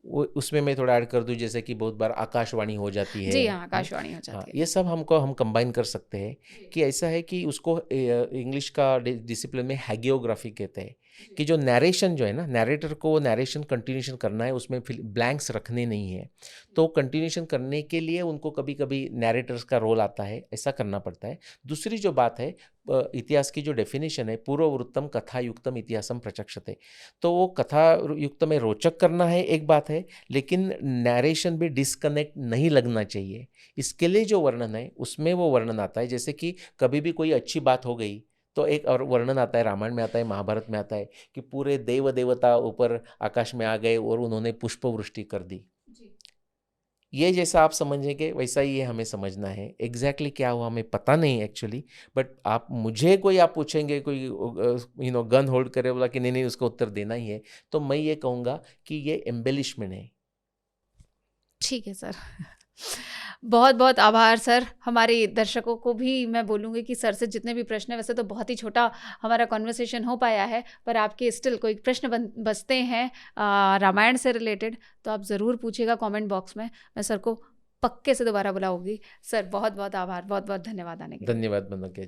वो उसमें मैं थोड़ा ऐड कर दूं, जैसे कि बहुत बार आकाशवाणी हो जाती है। जी हाँ, आकाशवाणी हो जाती है। ये सब हम कंबाइन कर सकते हैं कि ऐसा है कि उसको इंग्लिश का डिसिप्लिन में हैगियोग्राफी कहते हैं, कि जो नैरेशन जो है ना, नैरेटर को नैरेशन कंटिन्यूशन करना है, उसमें ब्लैंक्स रखने नहीं है। तो कंटिन्यूशन करने के लिए उनको कभी कभी नैरेटर्स का रोल आता है, ऐसा करना पड़ता है। दूसरी जो बात है, इतिहास की जो डेफिनेशन है, पूर्ववृत्तम कथायुक्तम इतिहासम प्रचक्षते, तो वो कथा युक्त में रोचक करना है एक बात है, लेकिन नैरेशन भी डिस्कनेक्ट नहीं लगना चाहिए। इसके लिए जो वर्णन है उसमें वो वर्णन आता है, जैसे कि कभी भी कोई अच्छी बात हो गई तो एक और वर्णन आता है, रामायण में आता है, महाभारत में आता है कि पूरे देव देवता ऊपर आकाश में आ गए और उन्होंने पुष्प वृष्टि कर दी। ये जैसा आप समझेंगे वैसा ही ये हमें समझना है। एग्जैक्टली क्या हुआ हमें पता नहीं एक्चुअली, बट आप मुझे कोई आप पूछेंगे, कोई गन होल्ड करे बोला कि नहीं नहीं उसका उत्तर देना ही है, तो मैं ये कहूँगा कि ये एम्बेलिशमेंट है। ठीक है सर, बहुत बहुत आभार सर। हमारे दर्शकों को भी मैं बोलूँगी कि सर से जितने भी प्रश्न हैं, वैसे तो बहुत ही छोटा हमारा कॉन्वर्सेशन हो पाया है, पर आपके स्टिल कोई प्रश्न बचते हैं रामायण से रिलेटेड, तो आप ज़रूर पूछिएगा कमेंट बॉक्स में। मैं सर को पक्के से दोबारा बुलाऊंगी। सर बहुत बहुत आभार, बहुत बहुत धन्यवाद आने के लिए। धन्यवाद मनोज।